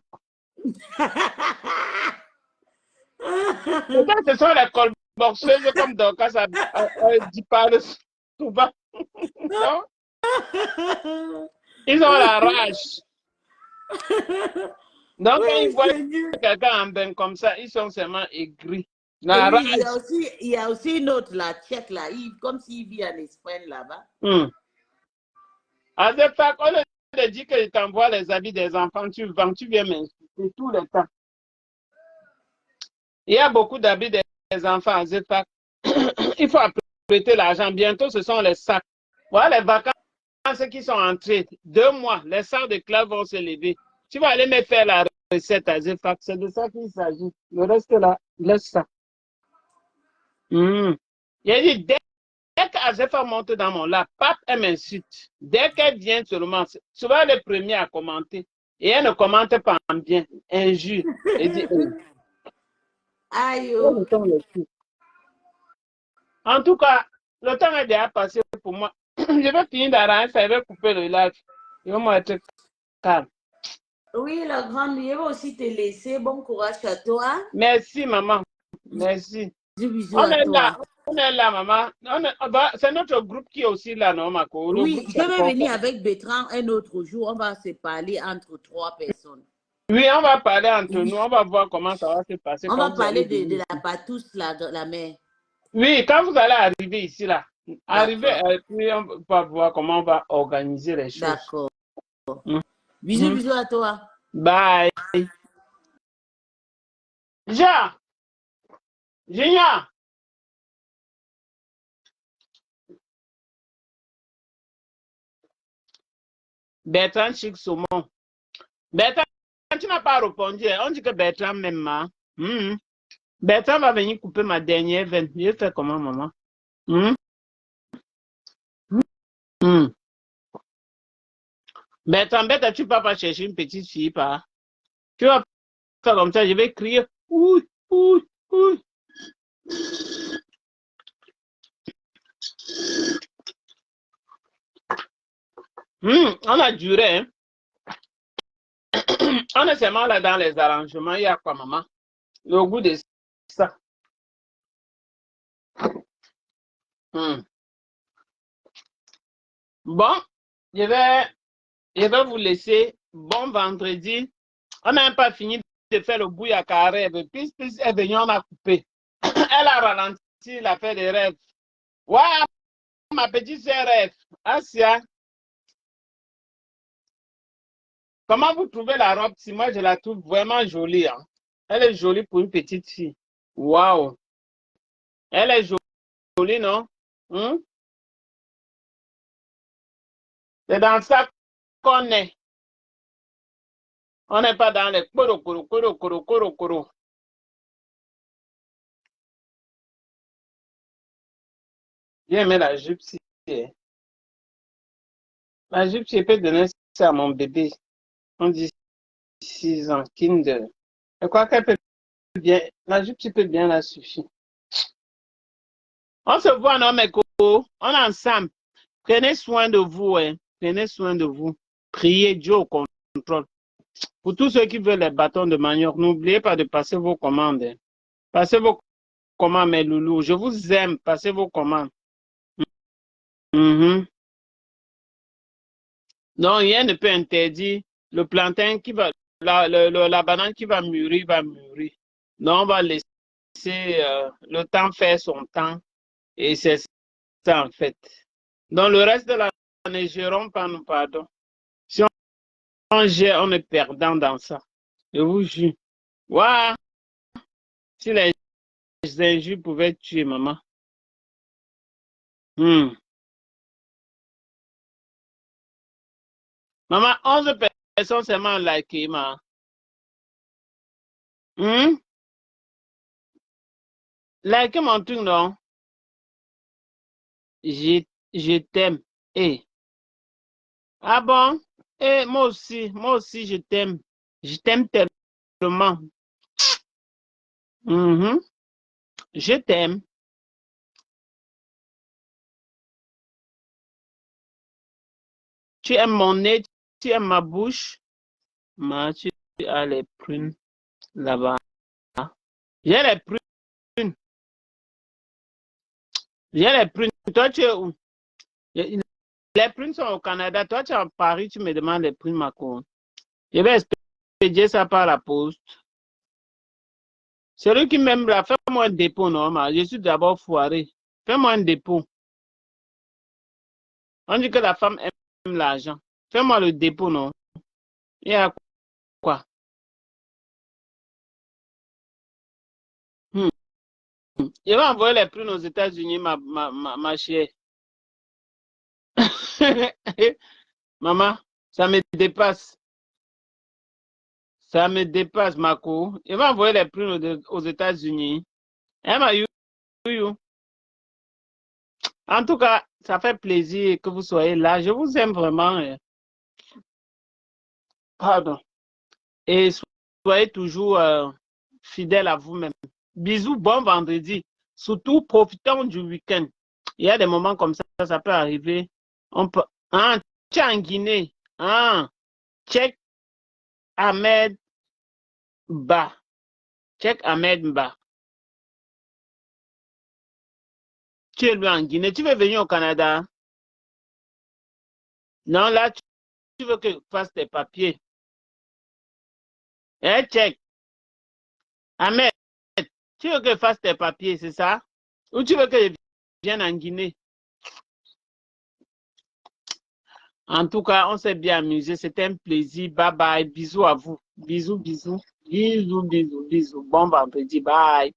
Peut-être ce sont les colboxeuses comme Dorcas dit pas souvent. Non? Ils ont la rage. Donc, Oui, quand ils voient Seigneur. quelqu'un en bain comme ça, ils sont seulement aigris. Et La oui, rage. il y a aussi une autre, la Tchèque, là, comme s'il vit en Espagne là-bas. À Zefak, on leur dit que je t'envoie les habits des enfants, tu vends, tu viens m'insulter tout le temps. Il y a beaucoup d'habits des enfants à Zefak. Il faut prêter l'argent. Bientôt, ce sont les sacs. Voilà les vacances qui sont entrées. 2 mois, les sacs de clave vont se lever. Tu vas aller me faire la recette à Zefak. C'est de ça qu'il s'agit. Le reste là, laisse ça. Il a dit, dès qu'Azefak monte dans mon lap, pape, elle m'insulte. Dès qu'elle vient seulement, souvent elle est première à commenter. Et elle ne commente pas en bien. Injure. Elle dit, Aïe. En tout cas, le temps est déjà passé pour moi. Je vais finir d'arranger, ça va couper le live. Je vais être calme. Oui, la grande, je vais aussi te laisser. Bon courage à toi. Merci, maman. Merci. Bisous On à est toi. là. On est là, maman. C'est notre groupe qui est aussi là, non, Mako? Le Oui, groupe, je c'est vais encore. venir avec Bertrand un autre jour. On va se parler entre 3 personnes. Oui, on va parler entre nous. Oui. On va voir comment ça va se passer On quand va vous allez parler venir de la ici. patousse, la mère. Oui, quand vous allez arriver ici, là. Arrivez, D'accord. et puis on va voir comment on va organiser les choses. D'accord. Bisous, Mhm. bisous à toi. Bye. Jean, Junior, Bertrand Chic Saumon. Bertrand, tu n'as pas répondu. On dit que Bertrand m'aime. Hein? Bertrand va venir couper ma dernière veine. Je fais comment, maman? Hmm? Hmm. Bertrand, bête, tu ne vas pas chercher une petite fille, pas? Tu vas faire comme ça, je vais crier. Ouh, ouh, ouh. On a duré. Hein? On est seulement là dans les arrangements. Il y a quoi, maman? Le goût de ça. Bon, je vais vous laisser. Bon vendredi. On n'a même pas fini de faire le bouille à carré. Puis elle est venue, on a coupé. Elle a ralenti l'affaire des rêves. Ouais, ma petite sœur rêve. Asia, comment vous trouvez la robe? Si moi, je la trouve vraiment jolie. Hein? Elle est jolie pour une petite fille. Waouh. Elle est jolie, non? Hmm? C'est dans ça qu'on est. On n'est pas dans les koro, koro, koro, koro, koro, koro. J'ai aimé la jupe. La jupe, je peux donner ça à mon bébé. On dit 6 ans, Kinder. Je crois qu'elle peut bien. La jupe, tu peux bien la suffire. On se voit, non, mes cocos. On est ensemble. Prenez soin de vous, hein. Prenez soin de vous. Priez Dieu au contrôle. Pour tous ceux qui veulent les bâtons de manioc, n'oubliez pas de passer vos commandes. Hein. Passez vos commandes, mes loulous. Je vous aime. Passez vos commandes. Mhm. Non, rien ne peut interdire le plantain qui va, la banane qui va mûrir, va mûrir. Non, on va laisser le temps faire son temps. Et c'est ça, en fait. Donc, le reste de l'année, gérons pas nous pardon. Si on gère, on est perdant dans ça. Je vous jure. Ouais, si les injures pouvaient tuer maman. Maman, 11 personnes seulement liké, ma. Like mon truc, non? Je t'aime. Eh. Ah bon? Eh, moi aussi, je t'aime. Je t'aime tellement. Mhm. Je t'aime. Tu aimes mon nez, tu aimes ma bouche. Tu as les prunes là-bas. J'ai les prunes. J'ai les prunes. Toi, tu es où? Les prunes sont au Canada. Toi, tu es en Paris, tu me demandes les prunes, Macron. Je vais expédier ça par la poste. Celui qui m'aime là, fais-moi un dépôt normal. Je suis d'abord foiré. Fais-moi un dépôt. On dit que la femme aime l'argent. Fais-moi le dépôt, non? Il y a quoi? Hmm. Je vais envoyer les prunes aux États-Unis, ma chère. Maman, ça me dépasse. Ça me dépasse, Marco. Je vais envoyer les prunes aux États-Unis. Hein, ma you. En tout cas, ça fait plaisir que vous soyez là. Je vous aime vraiment. Pardon. Et soyez toujours fidèles à vous-même. Bisous, bon vendredi. Surtout, profitons du week-end. Il y a des moments comme ça peut arriver. On peut. Ah, tu es en Guinée. Ah, check Ahmed Ba. Check Ahmed Ba. Tu es loin en Guinée. Tu veux venir au Canada? Non, là, tu veux que je fasse tes papiers. Eh, check. Ahmed, tu veux que je fasse tes papiers, c'est ça? Ou tu veux que je vienne en Guinée? En tout cas, on s'est bien amusé. C'était un plaisir. Bye bye. Bisous à vous. Bisous, bisous. Bisous, bisous, bisous. Bon vendredi. Bye.